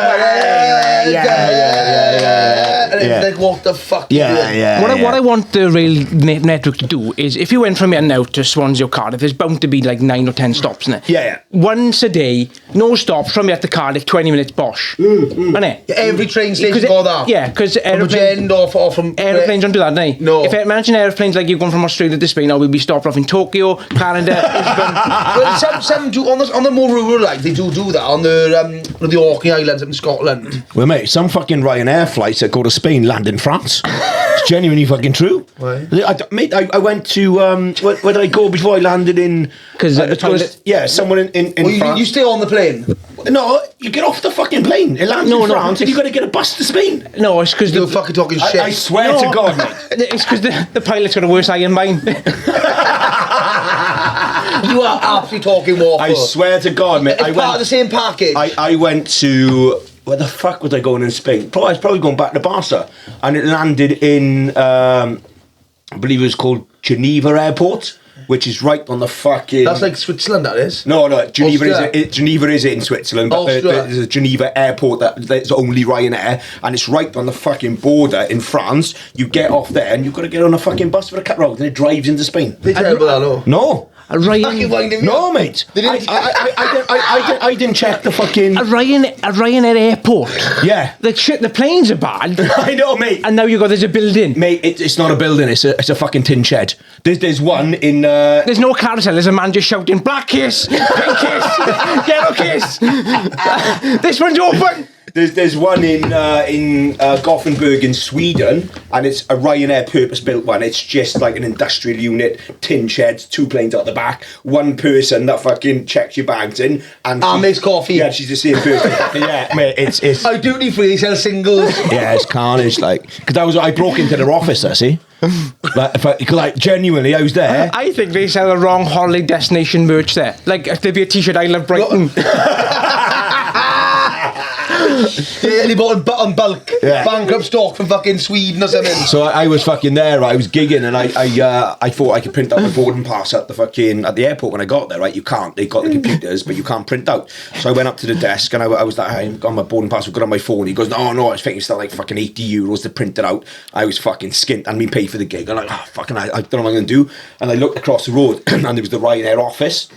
And it's like, what the fuck? What I want the rail network to do is, if you went from here now to Swansea or Cardiff, there's bound to be like 9 or 10 stops, isn't it? Yeah. Once a day, no stops from here to Cardiff, 20 minutes bosh. Isn't it? Every train station got that. Yeah, because aeroplanes or from aeroplanes don't do that, don't they? No. If imagine aeroplanes like you're going from Australia to Spain, now we'll be stopped off in Tokyo, Canada, Lisbon. Well, some do on the more rural lines. They do that on the Orkney Islands up in Scotland. Well, mate, some fucking Ryanair flights that go to Spain land in France. It's genuinely fucking true. Why? I went to where did I go before I landed in? Because somewhere in France. You stay on the plane. No, you get off the fucking plane. It lands in France, and you got to get a bus to Spain. No, it's because You're fucking talking shit. I swear to God, mate. It's because the pilot's got a worse eye than mine. You are absolutely talking waffle. I swear to God, mate. It's part of the same package. I went to... Where the fuck was I going in Spain? I was probably going back to Barca. And it landed in... I believe it was called Geneva Airport, which is right on the fucking... That's like Switzerland, that is. No, Geneva is in Switzerland, but there's a Geneva airport that's only Ryanair, and it's right on the fucking border in France. You get off there, and you've got to get on a fucking bus for a cut road, and it drives into Spain. They terrible, that, no? No. A Fucking Ryan... winding me No, up. mate. They didn't- I didn't check the fucking... A Ryanair airport. Yeah. The planes are bad. I know, mate. And now there's a building. Mate, it's not a building. It's a fucking tin shed. There's one in... There's no carousel. There's a man just shouting, black kiss, pink kiss, yellow kiss. This one's open. There's one in Gothenburg in Sweden, and it's a Ryanair purpose-built one. It's just like an industrial unit, tin sheds, 2 planes out the back, one person that fucking checks your bags in, and makes coffee. Yeah, she's the same person. Yeah, mate, it's Oh, duty free, they sell singles. yeah, it's carnage. Like, because I broke into their office, I see. Like, genuinely, I was there. I think they sell the wrong holiday destination merch there. Like, if there'd be a t-shirt, I love Brighton. Yeah, they bought on bulk. Yeah. Bankrupt stock from fucking Sweden or something. So I was fucking there, right? I was gigging, and I thought I could print out my boarding pass at the airport when I got there, right? You can't. They've got the computers, but you can't print out. So I went up to the desk, and I was like, I've got my boarding pass, I've got it on my phone. He goes, no, I was thinking it's still like fucking €80 to print it out. I was fucking skint and me pay for the gig. I'm like, fucking, I don't know what I'm going to do. And I looked across the road, and there was the Ryanair office.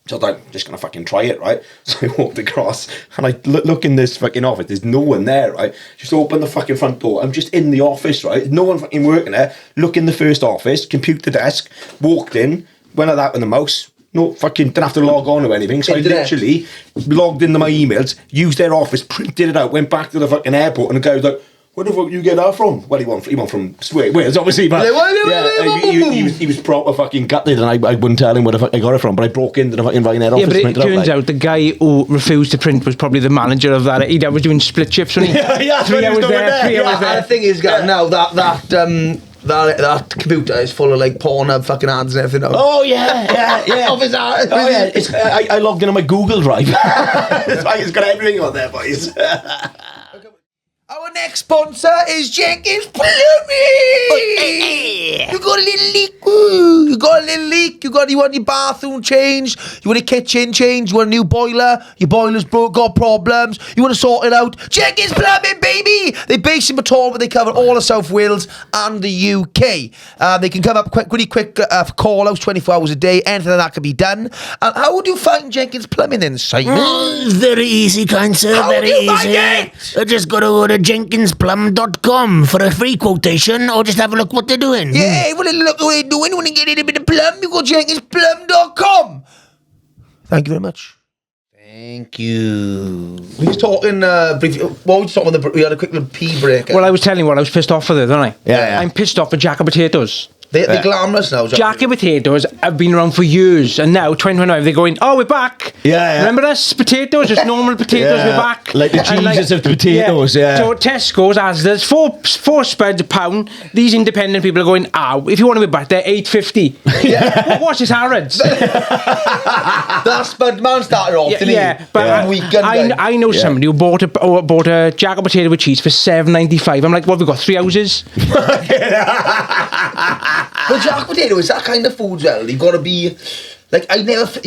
So I was like, I'm just going to fucking try it, right? So I walked across, and I look in this fucking office. There's no one there, right? Just open the fucking front door. I'm just in the office, right? No one fucking working there. Look in the first office, computer desk, walked in, went like that with the mouse. No fucking, didn't have to log on or anything. So I literally logged into my emails, used their office, printed it out, went back to the fucking airport, and the guy was like, where the fuck did you get that from? Well, he won from Wales, obviously, but he was proper fucking gutted, and I wouldn't tell him where the fuck I got it from, but I broke into the fucking Ryanair office. Yeah, but it turns out the guy who refused to print was probably the manager of that. He was doing split shifts, wasn't he? Yeah, 3 hours there, 3 hours And there. the thing is, now that computer is full of like porn and fucking ads and everything. Oh yeah. Of his ads. Oh yeah, I logged in on my Google Drive. It's got everything on there, boys. Our next sponsor is Jenkins Plumbing. You got a little leak. You got a little leak. You want your bathroom changed. You want a kitchen changed. You want a new boiler. Your boiler's got problems. You want to sort it out. Jenkins Plumbing, baby. They're based in Batol, but they cover all of South Wales and the UK. They can come up really quick for call outs 24 hours a day. Anything like that can be done. And how would you find Jenkins Plumbing then, Simon? It's very easy, kind sir. How Very do you find easy. it? I just got to go to jenkinsplum.com for a free quotation, or just have a look what they're doing. Yeah, well, look what they're doing. When you get a little bit of plum, you go jenkinsplum.com. Thank you very much. Thank you. We was talking briefly. What were we talking about? We had a quick little pee break. Well, I was telling you what I was pissed off with it, didn't I? Yeah. I'm pissed off with Jack of Potatoes. They're glamorous now. Jack of Potatoes have been around for years, and now 2025 they're going, oh, we're back. Yeah. Remember us potatoes, just normal potatoes. Yeah. We're back. Like the And Jesus of the potatoes, yeah. So Tesco's, Asda's, four spreads a pound. These independent people are going, if you want to be back, they're $8.50. Yeah. What's this Harrods? That Spud man started off, didn't he? Yeah, but Weekend I know somebody who bought a Jack of Potato with cheese for $7.95. I'm like, what have we got? 3 houses? But Jack Potato is that kind of food, well. You've got to be like, I never,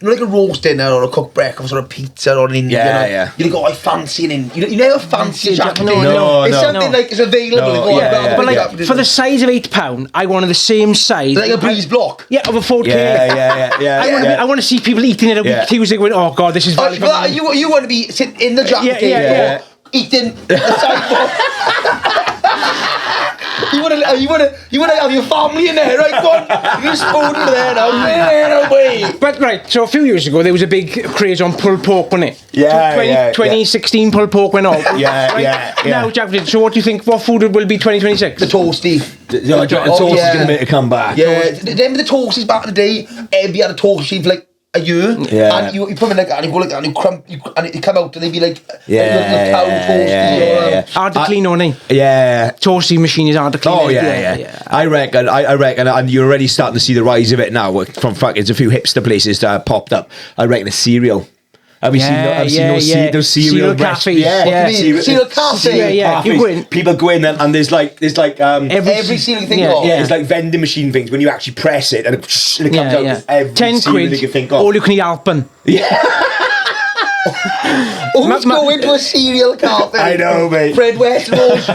like a roast dinner or a cooked breakfast or a pizza or an Indian. Yeah. You go, I fancy an Indian. You never fancy Jack Potato. No, it's no. something like it's available. No, Go, yeah, I'd rather yeah. But pick like, Jack Potato. for the size of £8, I wanted the same size. Like a breeze block. Yeah, of a 4K. Yeah. I want to see people eating it a week Tuesday going, oh God, this is Oh, value for that, you want to be sitting in the Jack Potato yeah. eating a sidewalk. You want to have your family in there, right? Go on, you spoon in there now. Away. But right, so a few years ago there was a big craze on pulled pork, wasn't it? 2016 pulled pork went off. Yeah. Now, Jack, so what do you think? What food will be 2026? The toasty. The toast is going to make a comeback. Yeah, remember the toasties back in the day? Everybody had a toast sheet for like a year. Yeah. And you put them in like, and you go like that, and you crump, and you come out, and they'd be like, Yeah. Hard to clean, only. Yeah. Toasty machine is hard to clean. Oh yeah. I reckon, and you're already starting to see the rise of it now. From fucking, a few hipster places that have popped up. I reckon a cereal. Have you seen those cereal cafes? Yeah. Cereal cafe. Yeah. You go in. People go in and there's like Every cereal thing got. There's like vending machine things when you actually press it and it comes out. There's every 10 cereal quid. that you can think of. All you can eat Alpen. Who's going to a cereal cafe? I know, mate. Fred Westbrook.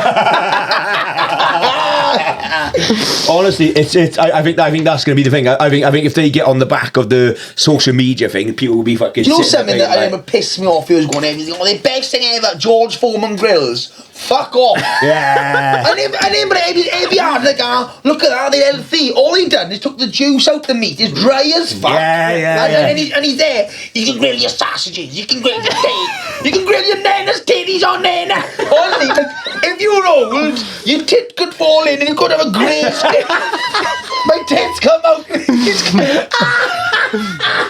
Honestly, I think that's going to be the thing. I think if they get on the back of the social media thing, people will be fucking. You know sitting something there that I like, remember pissed me off? He was going everything. Oh, the best thing ever, George Foreman grills. Fuck off. Yeah. I remember every hard like, look at that, they're healthy. All he done is took the juice out the meat. It's dry as fuck. Yeah. And he's there. You can grill your sausages. You can grill your steak. You can grill your nana's titties on nana. Honestly, like, if you're old, your tit could fall in and you could have a grey skin. My tits come out.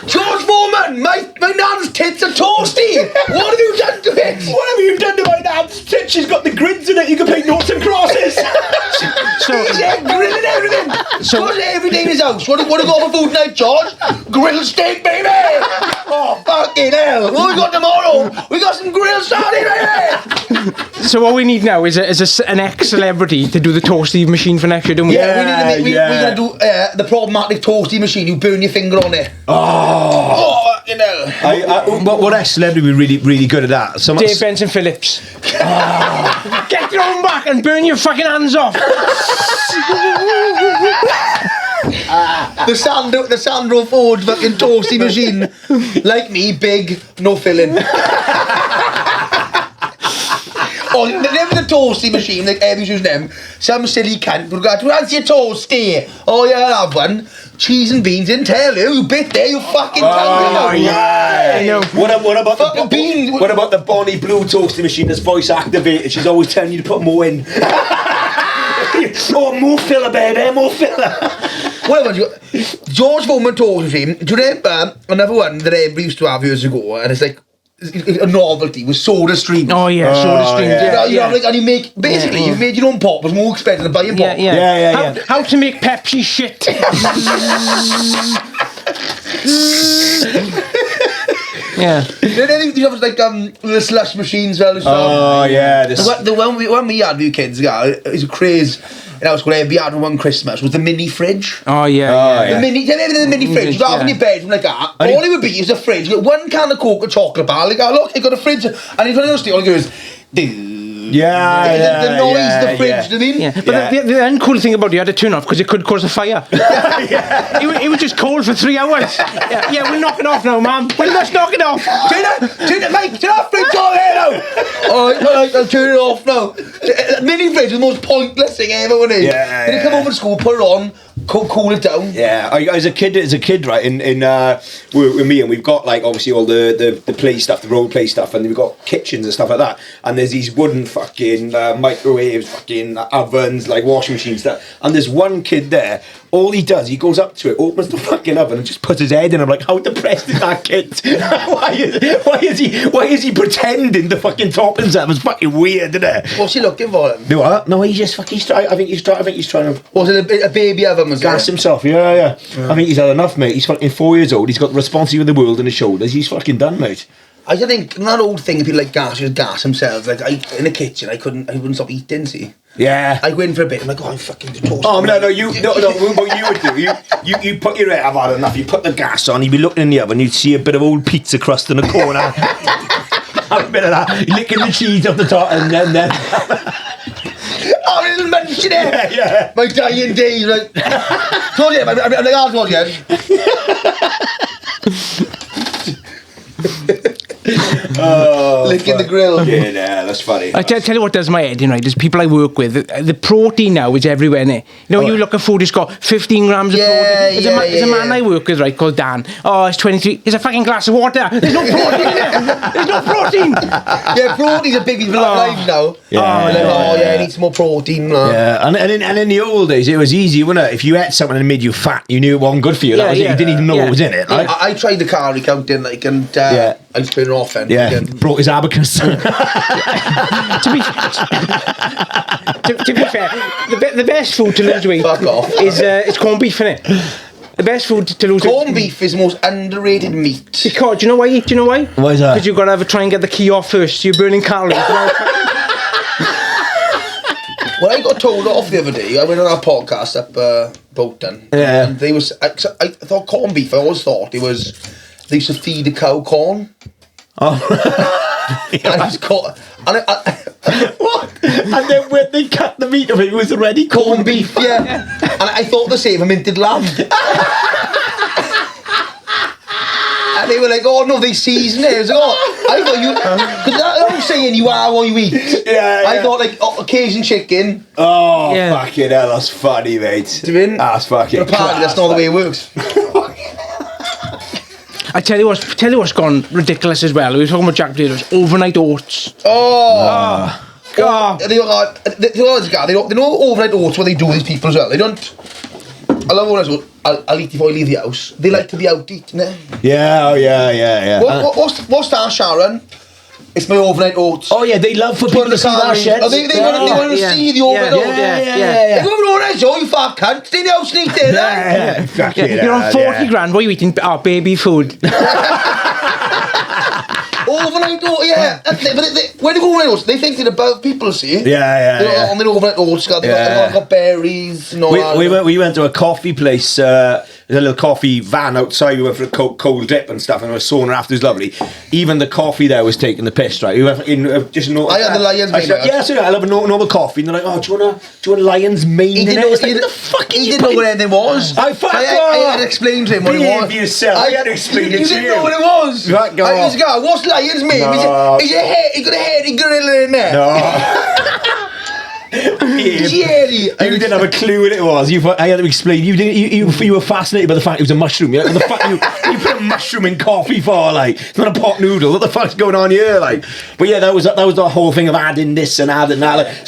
George Foreman, my nan's tits are toasty. What have you done to it? What have you done to my nan's tit? She's got the grids in it. You can paint noughts and crosses. He's there grilling everything. Goes every day in his house. What do you got for food tonight, George? Grilled steak, baby. Oh, fucking hell. What we got tomorrow? We got some grilled sardine, baby. So what we need now is an ex-celebrity to do the toasty machine for next year, don't we? Yeah, we're going to do the problematic toasty machine. You burn your finger on it. Oh, fucking hell. What ex-celebrity would be really good at that? Dave Benson Phillips. Get your own back and burn your fucking hands off. The Sandro Ford fucking toasty machine. Like me, big, no filling. Oh, never the toasty machine, like everybody's using them. Some silly cunt would go, what's your toasty? Oh, yeah, I'll have one. Cheese and beans, didn't tell you. You bit there, you fucking tongue. Yeah. I know. What about Fucking beans. What about the Bonnie Blue toasty machine that's voice activated? She's always telling you to put more in. Oh, more filler, baby, more filler. What about you? George Foreman toasty machine. Do you remember another one that everybody used to have years ago? And it's like a novelty was Soda Stream. Oh yeah, Soda Stream. You know, like, and you make basically you made your own pop. It was more expensive than buying pop. Yeah. How to make Pepsi shit? Yeah. Then you have like the slush machines. Well, Oh yeah. The one we had with kids, it was a craze. And I was going to had one Christmas was the mini fridge. Oh yeah. The mini fridge. You got in your bedroom like that. All it would be is a fridge. You got one can of Coke, a chocolate bar. Like, look, you got a fridge. And he's one of those things. All he goes, dude. The noise, the fridge. Do you mean? Yeah. But the uncool thing about it, you had to turn off because it could cause a fire. It was just cold for 3 hours. Yeah, we'll knock it off now, ma'am. We'll just knock it off. Turn it, mate. Turn off fridge on here now. All right, I'll turn it off now. Mini fridge is the most pointless thing ever, wasn't it? Yeah. Then you come over to school, put it on, cool it down. Yeah, as a kid, right, in with me, and we've got like obviously all the play stuff, the role play stuff, and we've got kitchens and stuff like that. And there's these wooden fucking microwaves, fucking ovens, like washing machines, stuff. And there's one kid there. All he does, he goes up to it, opens the fucking oven, and just puts his head in. I'm like, how depressed is that kid? why is he pretending the fucking toppings up? It's fucking weird, isn't it? What's he looking for? Do what? No, he's just fucking. I think he's trying to. Was it a baby oven? Was Gas himself, yeah. I think he's had enough, mate. He's fucking 4 years old. He's got the responsibility of the world on his shoulders. He's fucking done, mate. I just think that old thing of people like gas themselves. Like in the kitchen, I wouldn't stop eating. See. Yeah. I go in for a bit. I'm like, I'm fucking toast. Oh no! What you would do? You put your head. I've had enough. You put the gas on. You'd be looking in the oven. You'd see a bit of old pizza crust in the corner. Have a bit of that. Licking the cheese off the top, and then. Oh, little munching it. Yeah. My dying days. Like, told you. I'm like, I told you. Licking the grill. Yeah, that's funny. I tell you what does my head in, right? There's people I work with. The protein now is everywhere, innit? You know, you look at food, it's got 15 grams of protein. There's a man I work with, right, called Dan. Oh, it's 23. It's a fucking glass of water. There's no protein in there. There's no protein. Yeah, protein's a biggie for life now. I need some more protein. Yeah, and in the old days, it was easy, wasn't it? If you ate something that made you fat, you knew it wasn't good for you. That was it. You didn't even know what was in it, right? I tried the calorie counting, like, and I just turned it off then. Yeah, brought his abacus. To be fair, the best food to lose weight is corned beef, innit? The best food to lose weight. Corned beef is the most underrated meat. Because, do you know why? Why is that? Because you've got to try and get the key off first, so you're burning calories. Well, I got told off the other day. I went on our podcast up Bolton. Yeah. And I thought corned beef, I always thought they used to feed a cow corn. Oh. And it's caught. And What? And then when they cut the meat of it was already corned beef. Yeah. And I thought the same for minted lamb. And they were like, oh no, they season it. I was like, oh, I thought you, because I'm saying you are what you eat. Yeah, I thought like Cajun chicken. Oh, Yeah. fucking hell, that's funny, mate. Do you mean? That's fucking But apparently that's not the way it works. I tell you what's gone ridiculous as well. We were talking about Jack potatoes. Overnight oats. Oh. God. They know overnight oats what they do with these people as well. They don't. I love overnight oats. I'll eat before I leave the house. They like to be out eating it. Yeah, yeah. What's that, Sharon? It's my overnight oats. Oh yeah, they love for people to see that shit. Oh, they want to see the overnight oats. Yeah. If you have an overnight oats, you fat cunt, stay in the house and eat it. You're on 40 grand. What are you eating? Oh, baby food. Overnight oats, yeah. But when they go overnight oats, they think they're above people, see? Yeah. On their overnight oats, they've got berries and all that. We went to a coffee place. There's a little coffee van outside. We went for a cold dip and stuff, and it was sauna after. It was lovely. Even the coffee there was taking the piss, right? We went in just normal. I had the lion's mane. Yeah, so I love a normal coffee, and they're like, "Oh, do you want lion's mane?" He didn't know what anything was. I had to explain to him what it was. Behave yourself. I had to explain it to you. You didn't know what it was. Right, go on. He's got, what's lion's mane? No. He's a head. He got a head. He got a little in there. No. He's hairy. You didn't have a clue what it was. I had to explain. You were fascinated by the fact it was a mushroom. You're like, what the fuck you put a mushroom in coffee for? Like, it's not a pot noodle. What the fuck's going on here? Like, but yeah, that was the whole thing of adding this and adding that.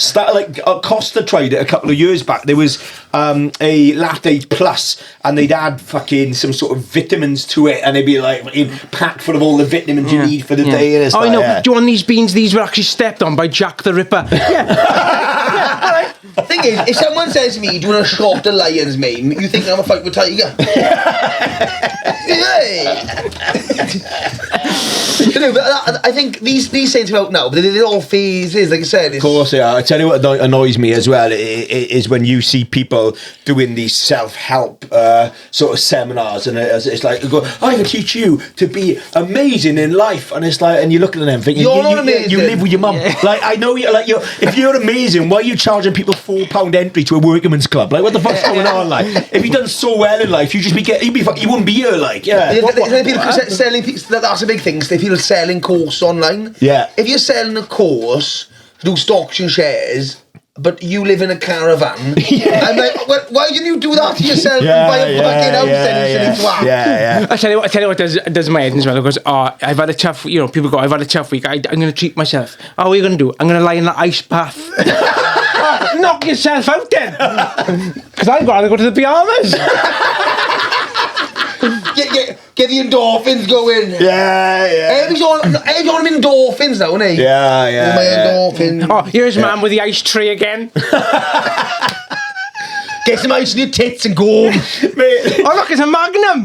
Costa tried it a couple of years back. There was a latte plus, and they'd add fucking some sort of vitamins to it, and they'd be like packed full of all the vitamins you need for the day. And I know. Do you want these beans? These were actually stepped on by Jack the Ripper. The thing is, if someone says to me, do you want a shot of lion's mane, you think I'm a fight with Tiger? You know, but I think these things are out now, but they're all phases, like I said. Of course they are. I tell you what annoys me as well is when you see people doing these self-help sort of seminars, and it's like, I can teach you to be amazing in life, and it's like, and you're looking at them thinking, you're not amazing. You live with your mum. Like, I know if you're amazing, why are you charging people £4 entry to a workingman's club? Like, what the fuck's going on? Like, if you've done so well in life, you wouldn't be here. Like, people selling. That's a big thing. People selling course online. Yeah. If you're selling a course to do stocks and shares, but you live in a caravan, I'm like, well, why didn't you do that to yourself and buy a fucking house then, you silly twat? Yeah. I tell you what does my head as well. Because I've had a tough, people go, I've had a tough week. I'm going to treat myself. Oh, what are you going to do? I'm going to lie in the ice bath. Knock yourself out then. Because I'd rather go to the Bahamas. Get the endorphins going. Yeah. Everyone's on endorphins now, isn't he? Yeah. My endorphins. Oh, here's man with the ice tray again. Get some ice in your tits and go. Mate. Oh, look, it's a Magnum.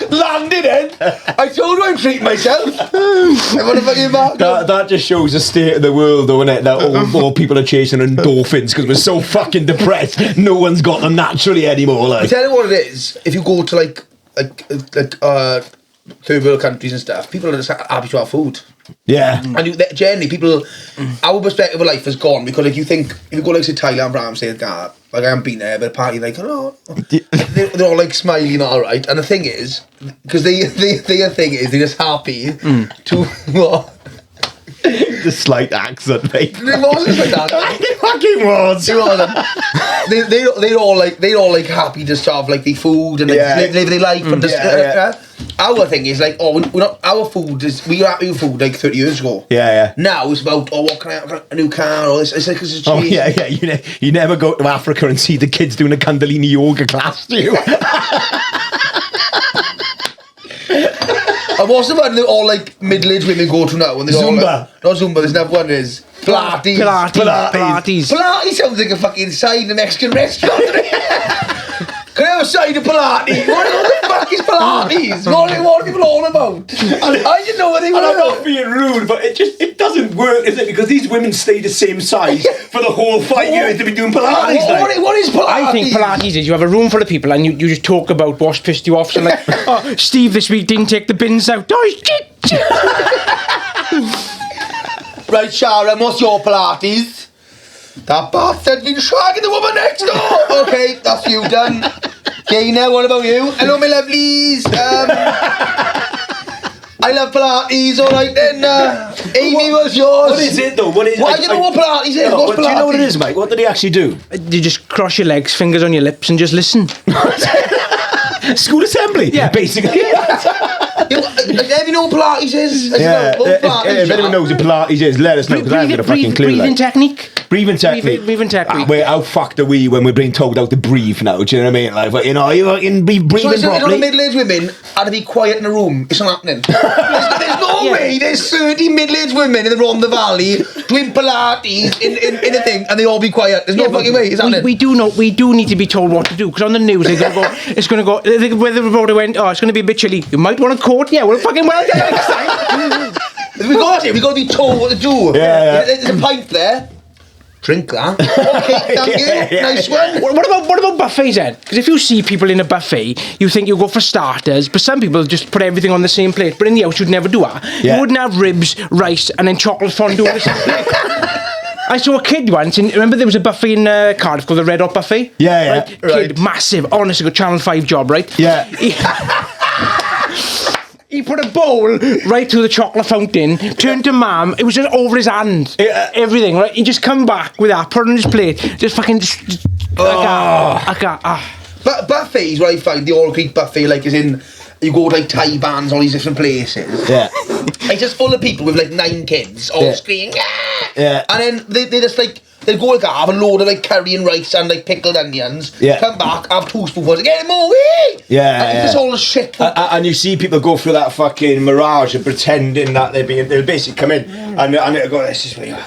Landed in. I told you I'm treating myself. I want to fucking mark. That just shows the state of the world, though, innit? That all people are chasing endorphins because we're so fucking depressed. No one's got them naturally anymore. Like, I tell you what it is. If you go to like third world countries and stuff, people are just happy to have food. yeah. And generally, people, our perspective of life has gone because, like, you think if you go like say Thailand, Bram, say, God, like I haven't been there, but apparently, like, oh, they're all like smiling, all right. And the thing is, because their thing is they're just happy to what. The slight accent, mate. It wasn't like that. It fucking was. They're all like happy to have like the food and like live their life and just. Our thing is like, we're not. Our food is we were happy with food like 30 years ago. Yeah. Now it's about what can I have a new car or this? It's like it's Oh yeah. You never go to Africa and see the kids doing a Kundalini yoga class, do you? And what's the one that all like middle-aged women go to now? And they're Zumba. All, like, not Zumba, there's another one is Pilates. Pilates. Pilates sounds like a fucking sign in a Mexican restaurant. Can I have a side of Pilates? What the fuck is Pilates? What are people all about? I didn't know what they were I'm about. not being rude, but it doesn't work, is it? Because these women stay the same size for the whole 5 years to be doing Pilates. What is Pilates? I think Pilates is you have a room full of people and you just talk about what's pissed you off. So like, oh, Steve this week didn't take the bins out. Oh, shit. Right, Sharon, what's your Pilates? That bastard's been shagging the woman next door. Okay, that's you done. Gainer, what about you? Hello, my lovelies. I love Pilates, alright then. Amy, what's yours? What is it though? What is? Why do you know what Pilates is? No, What's do you know what it Pilates? is, mate? What did he actually do? You just cross your legs, fingers on your lips, and just listen. School assembly, Yeah. basically. Have you know what Pilates is? Yeah, What Pilates if anyone knows what Pilates is, let us know, because I haven't got a fucking clue. Breathing Like. technique. Breathing technique. Breathing technique. How fucked are we when we're being told how to breathe now? Do you know what I mean? Like, you know, you fucking be breathing So, you know, properly. middle-aged women had to be quiet in a room. It's not happening. There's no way there's 30 middle-aged women in the Rhondda Valley doing Pilates in a thing and they all be quiet. There's no fucking way it's happening. We do need to be told what to do, because on the news they're going to go, it's going to go, where the reporter went, oh, it's going to be a bit chilly. You might want a coat. Yeah, well, fucking well, yeah, next time. We got to be told what to do. Yeah. There's a pint there. Drink that. Okay, thank you. Nice one. What about buffets then? Because if you see people in a buffet, you think you go for starters, but some people just put everything on the same plate. But in the house, you'd never do that. Yeah. You wouldn't have ribs, rice, and then chocolate fondue on the same plate. I saw a kid once, and remember there was a buffet in Cardiff called the Red Hot Buffet? Yeah. Right? Kid, massive, honestly, got Channel 5 job, right? Yeah. He put a bowl right through the chocolate fountain, turned to Mum, it was just over his hand. Yeah. Everything, right? He just come back with that, put it on his plate, just fucking... But buffets, where I find the All Greek buffet, like, is in... You go to, like, Thai bands, all these different places. Yeah. It's just full of people with, like, 9 kids, all screaming, "Ah!" Yeah. And then they just, like... They'll go like that, have a load of like curry and rice and like pickled onions. Yeah. Come back, have 2 spoonfuls, get more, wee! Yeah, And it's just all the shit. And you see people go through that fucking mirage of pretending that they'll basically come in and they'll go, this is what you are.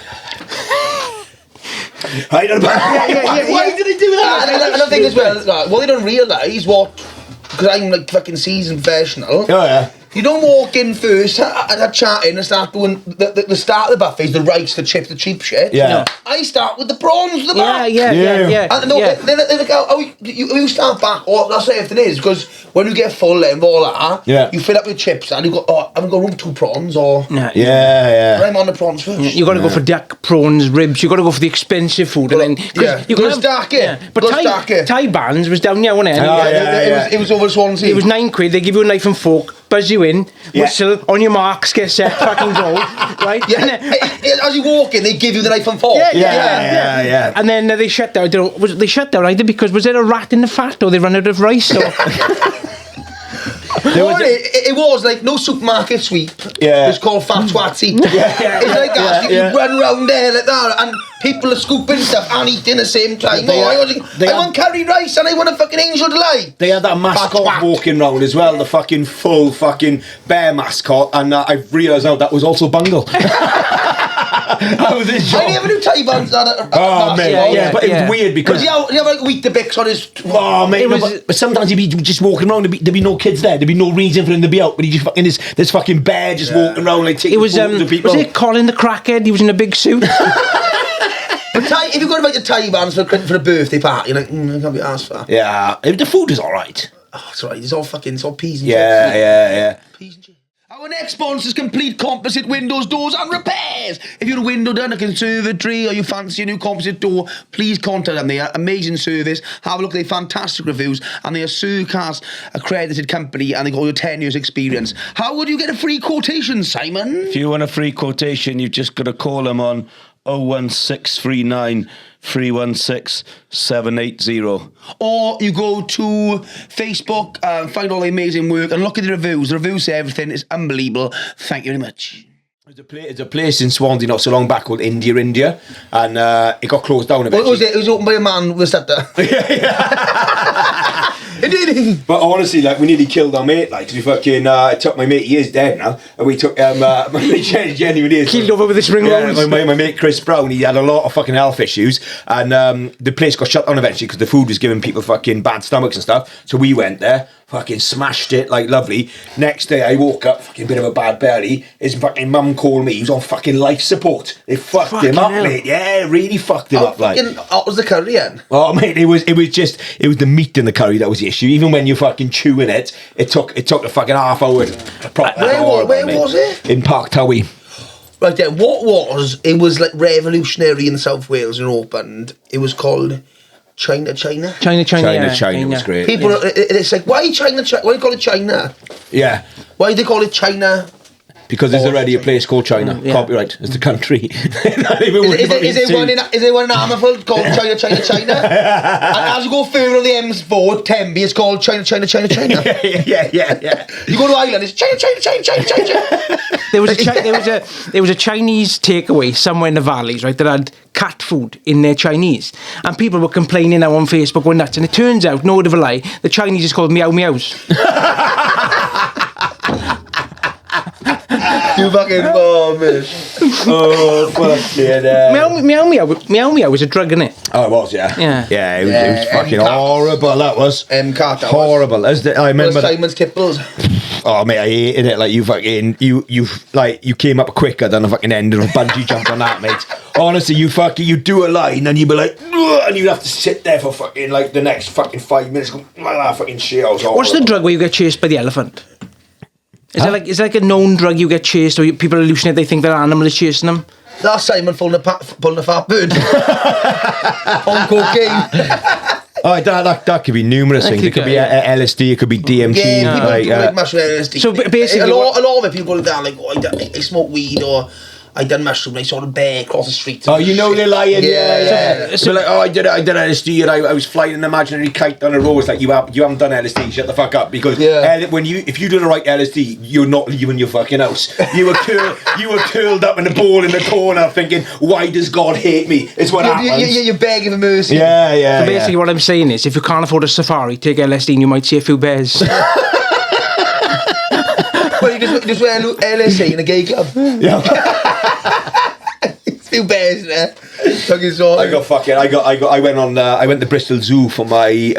Why did they do that? And I think as well, what they don't realise, because I'm like fucking seasoned professional. Oh yeah. You don't walk in first and chatting and start doing the start of the buffet is the rice, the chips, the cheap shit. Yeah. No. I start with the prawns, the back. Yeah. And they're like, oh, you start back. Oh, that's what everything is, because when you get full and all that, you fill up with chips and you go, oh, I haven't got room for 2 prawns or. Yeah. But I'm on the prawns first. You got to go for duck, prawns, ribs. You got to go for the expensive food, and then you got to stack it. But Thai bands was down here, wasn't it? It was over Swansea. It was £9. They give you a knife and fork, buzz you in, whistle, on your marks, get set, fucking go, right? Yeah. As you walk in, they give you the knife and fork. Yeah. And then they shut down. They shut down either because was there a rat in the fat, or they ran out of rice, or. It was like no supermarket sweep. Yeah. It was called Fat Twatsy. It's like that. You run round there like that, and people are scooping stuff and eating at the same time. I want curry rice and I want a fucking Angel Delight. They had that mascot walking round as well, the fucking full fucking bear mascot, and I've realised now that was also Bungle. That was his job. I never knew Thai bands had a mate, but it was weird because you have like Weetabix on his. Oh mate, but sometimes he'd be just walking around. There'd be no kids there. There'd be no reason for him to be out. But he just fucking this fucking bear just walking around like taking photos of people. Was it Colin the Crackhead? He was in a big suit. But if you're going to invite the Thai bands for a birthday party, you're like, I can't be asked for. Yeah, the food is all right. Oh, it's all right. It's all peas and chips. Yeah. Peas and chips. Our next sponsor is Complete Composite Windows, Doors and Repairs. If you're a window done, a conservatory, or you fancy a new composite door, please contact them. They are amazing service. Have a look at their fantastic reviews, and they are Surcast accredited company, and they got your 10 years experience. How would you get a free quotation, Simon? If you want a free quotation, you've just got to call them on 01639 316 780. Or you go to Facebook, find all the amazing work, and look at the reviews. The reviews say everything. It's unbelievable. Thank you very much. There's a place in Swansea not so long back called India, and it got closed down eventually. What was it? It was opened by a man with a scepter. But honestly, like, we nearly killed our mate. Like, we fucking took my mate. He is dead now, and we took my mate genuinely is Keeled over with the spring rolls. My mate Chris Brown. He had a lot of fucking health issues, and the place got shut down eventually because the food was giving people fucking bad stomachs and stuff. So we went there, fucking smashed it like lovely. Next day, I woke up fucking bit of a bad belly. His fucking mum called me. He was on fucking life support. They fucked him up, mate. Yeah, really fucked him up. Like, what was the curry then? Oh mate, it was the meat in the curry that was the issue. Even when you're fucking chewing it took a fucking half hour. Where was it? In Park Towie. Right then, it was like revolutionary in South Wales and opened. It was called China. China was great. People, it's like, why China? Why do you call it China? Yeah. Why do they call it China? Because there's already a place called China. Yeah. Copyright. It's the country. Is there one in Ammerford called China? And as you go further on the M4, Tenby, it's called China. Yeah. You go to Ireland, it's China. There was a Chinese takeaway somewhere in the valleys, right, that had cat food in their Chinese, and people were complaining now on Facebook going nuts. And it turns out, no word of a lie, the Chinese is called meow meows. You fucking vomit. Oh, fucking Meow meow was a drug, innit? Oh, it was, yeah. Yeah. It was fucking horrible, that was. Cat, that horrible. I remember that. Simon's Kipples. Oh, mate, I hated it. Like, you came up quicker than the fucking end of a bungee jump on that, mate. Honestly, you do a line and you'd be like, ugh, and you'd have to sit there for fucking, like, the next fucking 5 minutes going, like that fucking shit. What's the drug where you get chased by the elephant? Is it like a known drug you get chased, or people hallucinate, they think their animal is chasing them? That's Simon pulling a fat bird. On cocaine. Oh, that could be numerous things. It could be LSD, it could be DMT. Yeah, people like mushroom LSD. So basically, a lot of it, people go down like, oh, I smoke weed, or I done mushroom. I saw a bear across the street. Oh, you know they're lying. Yeah. So like, oh, I did LSD, and I was flying an imaginary kite down the road. It's like, you haven't done LSD. Shut the fuck up, because if you do the right LSD, you're not leaving your fucking house. You were curled up in a ball in the corner, thinking, why does God hate me? Is what happens. You're begging for mercy. Yeah. So basically, what I'm saying is, if you can't afford a safari, take LSD, and you might see a few bears. Well, you just wear LSD in a gay club. Yeah. Few bears there. Fucking sorry. I went to Bristol Zoo for my you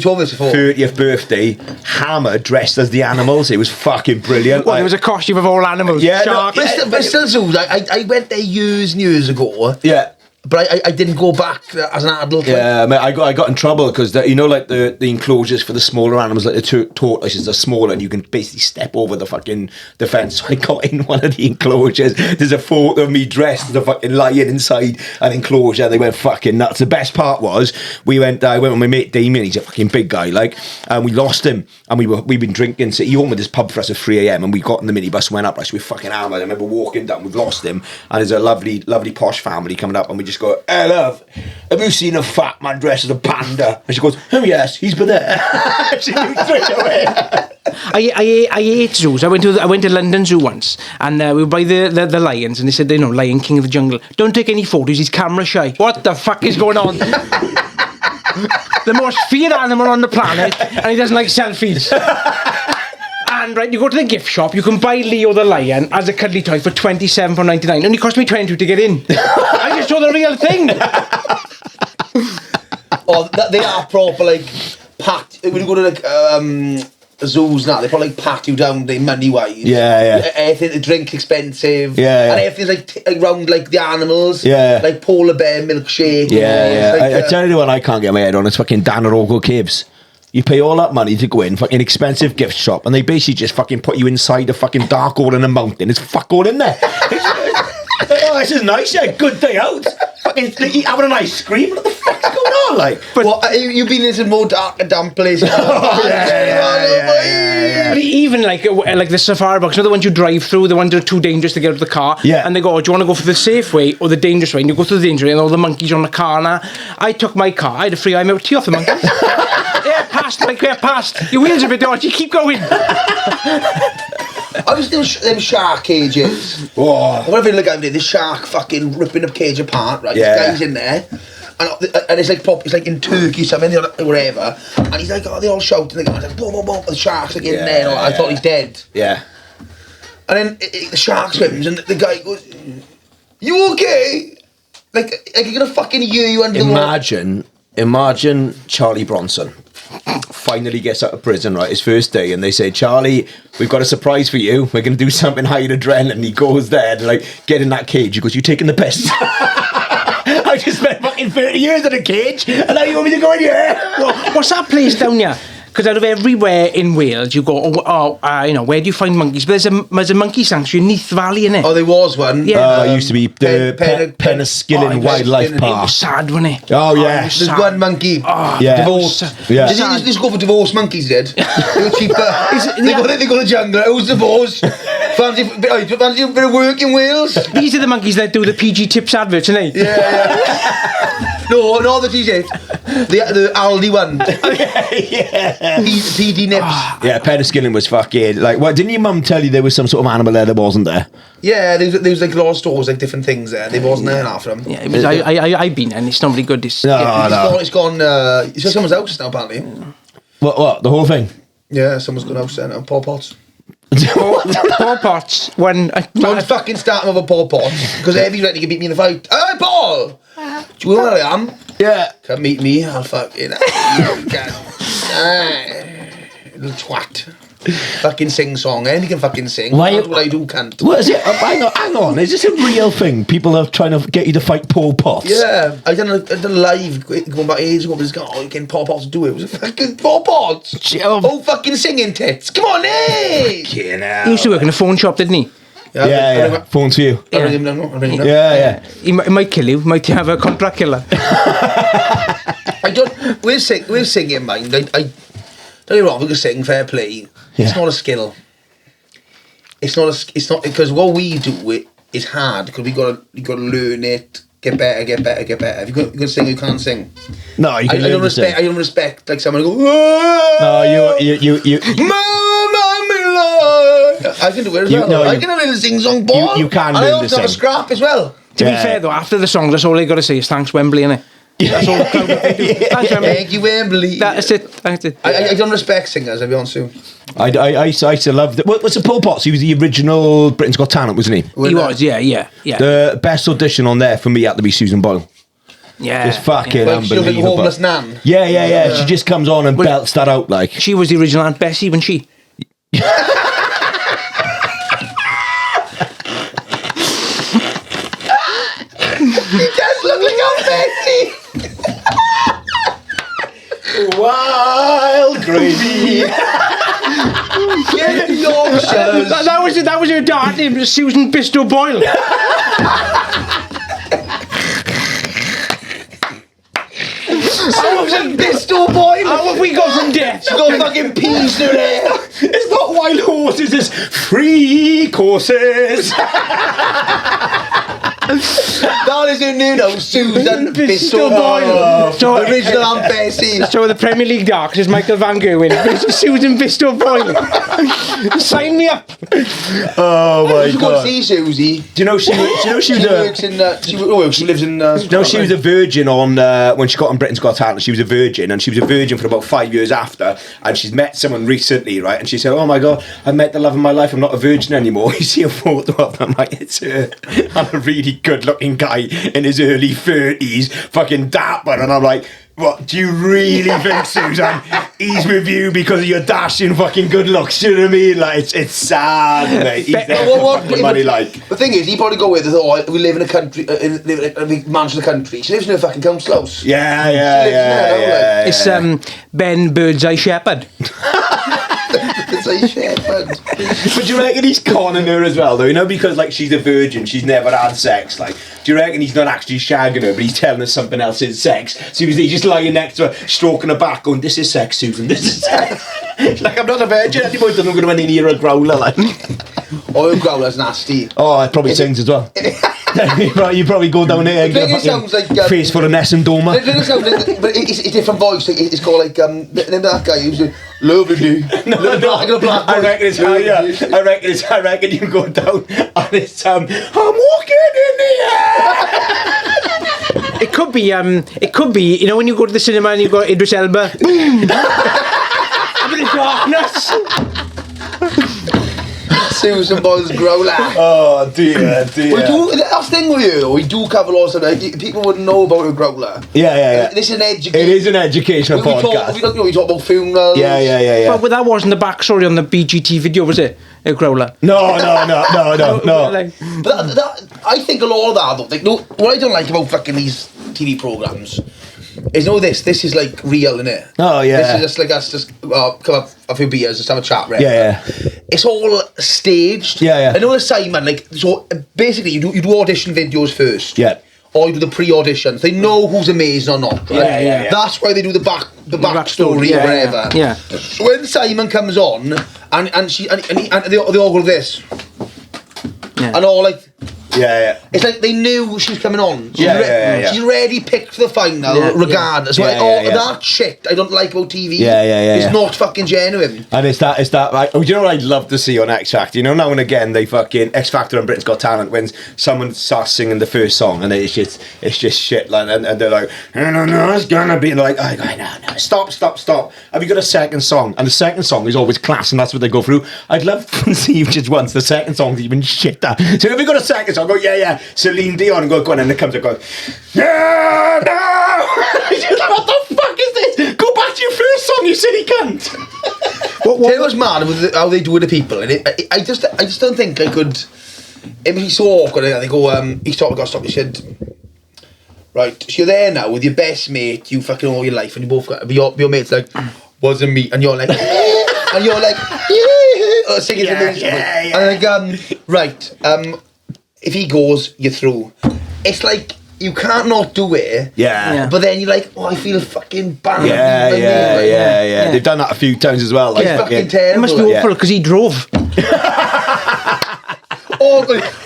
told me this before. 30th birthday, hammered, dressed as the animals. It was fucking brilliant. Well, there was a costume of all animals. Yeah, Shark. Bristol Zoo, I went there years and years ago. Yeah. But I didn't go back as an adult. Yeah, mate, I got in trouble because like the enclosures for the smaller animals, like the tortoises are smaller, and you can basically step over the fucking the fence. So I got in one of the enclosures. There's a photo of me dressed as a fucking lion inside an enclosure. They went fucking nuts. The best part was I went with my mate Damien. He's a fucking big guy, like, and we lost him. And we've been drinking. So he opened this pub for us at 3 a.m. and we got in the minibus, went up. Like, so we fucking hammered. I remember walking down. We've lost him, and there's a lovely posh family coming up, and we just go, hey, love, have you seen a fat man dressed as a panda? And she goes, oh yes, he's been there. She knew straight away. I hate zoos. I went to London Zoo once, and we were by the lions, and they said, Lion King of the Jungle, don't take any photos, he's camera shy. What the fuck is going on? The most feared animal on the planet, and he doesn't like selfies. And right, you go to the gift shop, you can buy Leo the lion as a cuddly toy for £27.99. It only cost me £22 to get in. I just saw the real thing. They are proper, like, packed. When you go to, like, zoos now, they probably, like, pack you down, like, money-wise. Yeah. Everything, the drink expensive. Yeah. And everything's, like, around, like, the animals. Yeah. Like, polar bear milkshake. Yeah. Like, I tell you what I can't get my head on, it's fucking Danarogo Caves. You pay all that money to go in, fucking expensive gift shop, and they basically just fucking put you inside a fucking dark hole in a mountain. It's fuck all in there. Oh, this is nice, yeah, good day out. Fucking having an ice cream. What the fuck's going on, like? But you've been in some more dark and damp places. But even like the safari box, the ones you drive through, the ones that are too dangerous to get out of the car. Yeah. And they go, do you want to go for the safe way or the dangerous way? And you go through the dangerous way, and all the monkeys are on the car now. I took my car, I had a free eye milk tea off the monkeys. Past. Your wheels are a bit dodgy, keep going. I was doing them shark cages. Oh. Whatever you look at the shark fucking ripping the cage apart, right? Yeah. This guy's in there. And it's like it's like in Turkey, something or wherever. And he's like, they're all shouting. The guy's like, boom, boom, boom. The shark's like in there. And I thought he's dead. Yeah. And then the shark swims, and the guy goes, you okay? Like you're gonna fucking hear you under the water. Imagine Charlie Bronson finally gets out of prison, right, his first day, and they say, Charlie, we've got a surprise for you, we're going to do something higher adrenaline. He goes there and like get in that cage. He goes, you taking the piss? I just spent fucking 30 years in a cage and now you want me to go in here? What's that place down here? Because out of everywhere in Wales, you go, you know, where do you find monkeys? But there's a monkey sanctuary in Neath Valley, innit? Oh, there was one. Yeah. It used to be the Penisskillen Wildlife It Park. was sad, wasn't it? Oh, yeah. it was There's sad. one monkey. Yeah. Divorced. Yeah. Did they just go for divorced monkeys, did? They were cheaper. They go to jungle. Who's divorced? Fancy a bit of work in Wales? These are the monkeys that do the PG Tips adverts, innit? Yeah. No, not the T-shirt. The Aldi one. Yeah. PD nips. Yeah, Penisskillen was fucking like. What didn't your mum tell you there was some sort of animal there that wasn't there? Yeah, there was like a lot of stores, like different things there. There wasn't there half of them. Yeah, it was, I've been there and it's not really good. It's, No, yeah. no. It's gone. It's at someone's house now, apparently. What? The whole thing? Yeah, someone's gone house there now. Paul Potts. Paul Potts, when... Don't fucking start him with a Paul Potts, because every ready to beat me in the fight. Hey, Paul! Do you know where I am? Yeah. Come meet me, I'll fucking... Little twat. Fucking sing song, eh? You can fucking sing. Why- That's what I do, cunt. What is it? Hang on. Is this a real thing? People are trying to get you to fight Paul Potts? Yeah, I done a live going back ages ago, but this guy, you can Paul Potts do it. It was a fucking Paul Potts. Oh, fucking singing tits. Come on, eh? He used to work in a phone shop, didn't he? Yeah. Phones for you. I'll ring him now. I'll ring him now. Yeah. He might kill you. Might have a contract killer. I don't. We're singing, mind. I don't get me wrong. We can sing, fair play. Yeah. It's not a skill. It's not because what we do is hard because you got to learn it. Get better. If you got to sing, you can't sing. No, you I can don't respect. I don't respect like someone who go. No, you. I can do it as well. I can have a little sing song, Paul. You can and do I the also have a sing. scrap as well. To be fair, though, after the songs, that's all they got to say is thanks, Wembley, innit? That's all the crowd got to do. Thanks, Wembley. Thank you, Wembley. That's it. I don't respect singers, I'll be honest with you. I used to love... What's the Paul Potts? He was the original Britain's Got Talent, wasn't he? He was, yeah. The best audition on there for me had to be Susan Boyle. Yeah. It's fucking Like she was like a unbelievable. homeless nan. Yeah. She just comes on and belts that out like... She was the original Aunt Bessie, wasn't she? He does look like Aunt Bessie. Wild gravy. Get the Yorkshires. That was her dad name, Susan Bistow Boyle. Susan Bistow Boyle. How have we got from death? She got fucking peas in her hair. It's not wild horses, it's free courses. That is her new name, Susan Bistow Bistow Boyle. Boyle. The original Aunt Bessie. So the Premier League Darks is Michael Van Gerwen. Susan Bistow Boyle. Sign me up. Oh my You got to see Susie. Do you know she was She a... works in. She lives in. No, she was a virgin on when she got on Britain's Got Talent. She was a virgin, and she was a virgin for about 5 years after. And she's met someone recently, right? And she said, "Oh my god, I met the love of my life. I'm not a virgin anymore." You see a photo of them, like it's her and a really good-looking guy in his early 30s, fucking dapper. And I'm like, what? Do you really think, Susan, he's with you because of your dashing fucking good looks? Do you know what I mean? Like it's sad, mate. He's there for the money, like. The thing is, he probably go with, we live in a country, live in a big mansion of the country. She lives in a fucking council house. Yeah. It's Ben Birdseye Shepherd. It's like shepherd. But do you reckon he's conning her as well, though? You know, because like she's a virgin, she's never had sex. Like, do you reckon he's not actually shagging her, but he's telling her something else is sex? So he's just lying next to her, stroking her back, going, "This is sex, Susan. This is sex." Like, I'm not a virgin anymore. I'm going to win in here a growler, like. Oh, a growler's nasty. Oh, it probably sings as well. you probably go down there and The thing get is, sounds like, face for an S and Doma. It sounds like, but it's a different voice. It's called like the name of that guy who's a lovely dude. I reckon it's I reckon you go down and it's I'm walking in the air. It could be, you know, when you go to the cinema and you got Idris Elba. A bit of darkness. Susan Boyle's growler. Oh dear. We do, that's the thing with you though, we do cover lots of people wouldn't know about a growler. Yeah. This is an education. It is an educational podcast. We talk about funerals. Yeah. But that wasn't the backstory on the BGT video, was it? A growler. No. Like, But I think a lot of that, though, like, no, what I don't like about fucking these TV programmes is this is like real, innit? Oh, yeah. This is just like us just come up a few beers, just have a chat, right? Yeah. It's all staged. Yeah. I know Simon, like, so basically you do audition videos first. Yeah. Or you do the pre-auditions. They know who's amazing or not. Right? Yeah. That's why they do the backstory Yeah, or whatever. yeah. So when Simon comes on and they all go this. Yeah. And all like, Yeah. it's like they knew she was coming on. Yeah. She's already picked the final, regardless. Yeah, Like, yeah. that shit I don't like about TV. Yeah. It's not fucking genuine. And it's that like, oh, do you know what I'd love to see on X Factor? You know, now and again they fucking X Factor and Britain's Got Talent when someone starts singing the first song and it's just shit, like, and they're like, no, it's gonna be like, I go, no, stop. Have you got a second song? And the second song is always class, and that's what they go through. I'd love to see you just once the second song's even shit. So have you got a second song? I go, yeah. Celine Dion, and go on, and it comes, and goes, yeah, no. What the fuck is this? Go back to your first song, you silly cunt. What was mad with how they do it to people, and I just don't think I could. It was so awkward. They go, he stopped. He said, right, so you're there now with your best mate, you fucking all your life, and you both got your mate's like, wasn't me, and you're like, and you're like, yeah, singing to me, and like, right, if he goes, you're through. It's like you can't not do it. Yeah. But then you're like, I feel fucking bad. Yeah. They've done that a few times as well. Like, It's fucking It terrible. must be awful because he drove. No,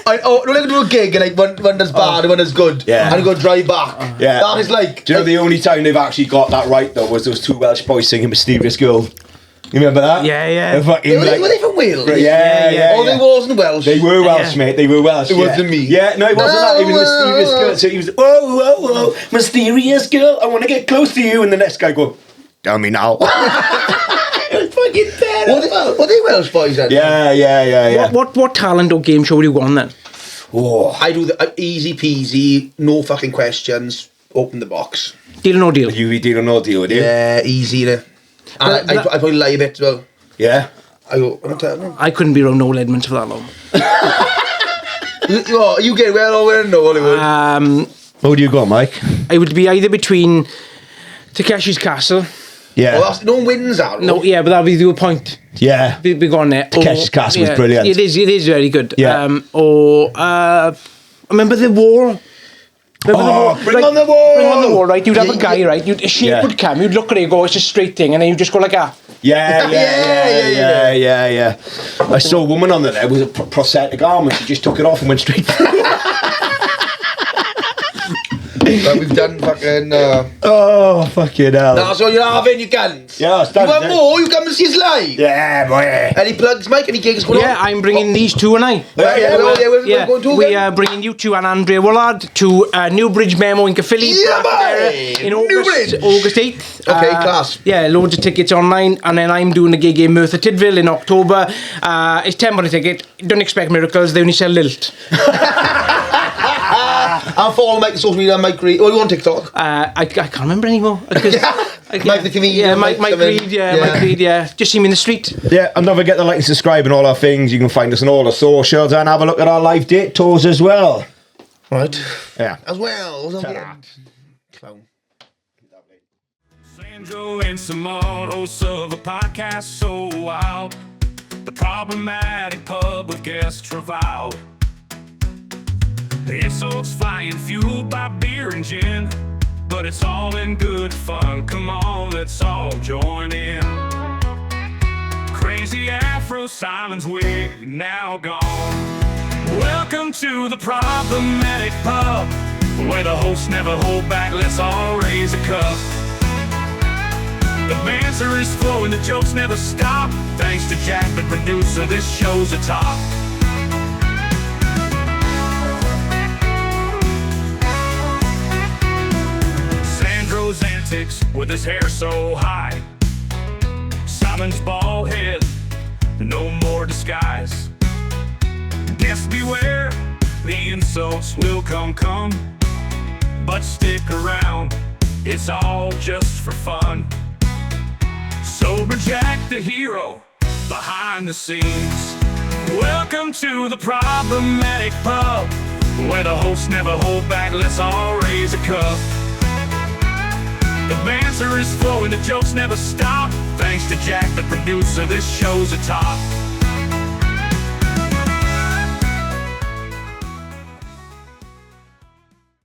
like do a gig and like one does bad and one does good. Yeah. And go drive back. Yeah. That is like. Do you know the only time they've actually got that right though was those two Welsh boys singing Mysterious Girl? You remember that? Yeah. They're fucking, Were they from Wales? Yeah. Oh, they wasn't Welsh. They were Welsh, mate. They were Welsh. It wasn't me. Yeah, no, it wasn't that. It was Mysterious Girl. So he was, whoa, Mysterious Girl, I want to get close to you. And the next guy go, tell me now. It was fucking terrible. Were they Welsh boys then? Yeah. What talent or game show would you go on then? Oh, I do the easy peasy, no fucking questions. Open the box. Deal or no deal? You deal or no deal, would you? Yeah, easy. And I probably lie a bit as well. Yeah. I go, I'm telling you. I couldn't be around Noel Edmonds for that long. You get well or well, no, Hollywood. What would you go, Mike? I would be either between Takeshi's Castle. Yeah. Oh, no one wins that. No, yeah, but that'll be the point. Yeah. Be gone there. Takeshi's Castle was brilliant. It is very good. Yeah. Remember the wall? Bring on the wall! Bring on the wall, right? You'd have a guy, right? A shape would come, you'd look at it and go, it's a straight thing, and then you just go like that. Yeah. I saw a woman on there with a prosthetic arm and she just took it off and went straight through. But we've done fucking. Oh, fucking hell. That's all you're having, you cunt. Yeah, it's done. You want more? You come and see us live. Yeah, boy. Any plugs, Mike? Any gigs going on? Yeah, I'm bringing these two and I. We're going to we again? are bringing you two and Andrea Willard to Newbridge Memo in Caerphilly. Yeah, boy! In August 8th. Okay, class. Yeah, loads of tickets online. And then I'm doing a gig in Merthyr Tydfil in October. It's £10 a ticket. Don't expect miracles. They only sell lilt. I'll follow Mike on social media, Mike Reed. Oh, you on TikTok? I can't remember anymore. Mike the comedian. Yeah, Mike Reed, Mike Reed, yeah. Just see me in the street. Yeah, and don't forget to like and subscribe and all our things. You can find us on all the socials and have a look at our live date tours as well. Right. Yeah. As well. Ta-da. Sandro and Simone, hosts of a podcast so wild. The problematic pub with guest Travail. The insults flying, fueled by beer and gin. But it's all in good fun, come on, let's all join in. Crazy Afro Simon's wig, now gone. Welcome to the problematic pub, where the hosts never hold back, let's all raise a cup. The banter is flowing, the jokes never stop. Thanks to Jack, the producer, this show's a top. Sandro's antics with his hair so high. Simon's bald head, no more disguise. Guess beware, the insults will come. But stick around, it's all just for fun. Sober Jack, the hero, behind the scenes. Welcome to the problematic pub, where the hosts never hold back, let's all raise a cup. The banter is flowing, the jokes never stop. Thanks to Jack, the producer, this show's a top.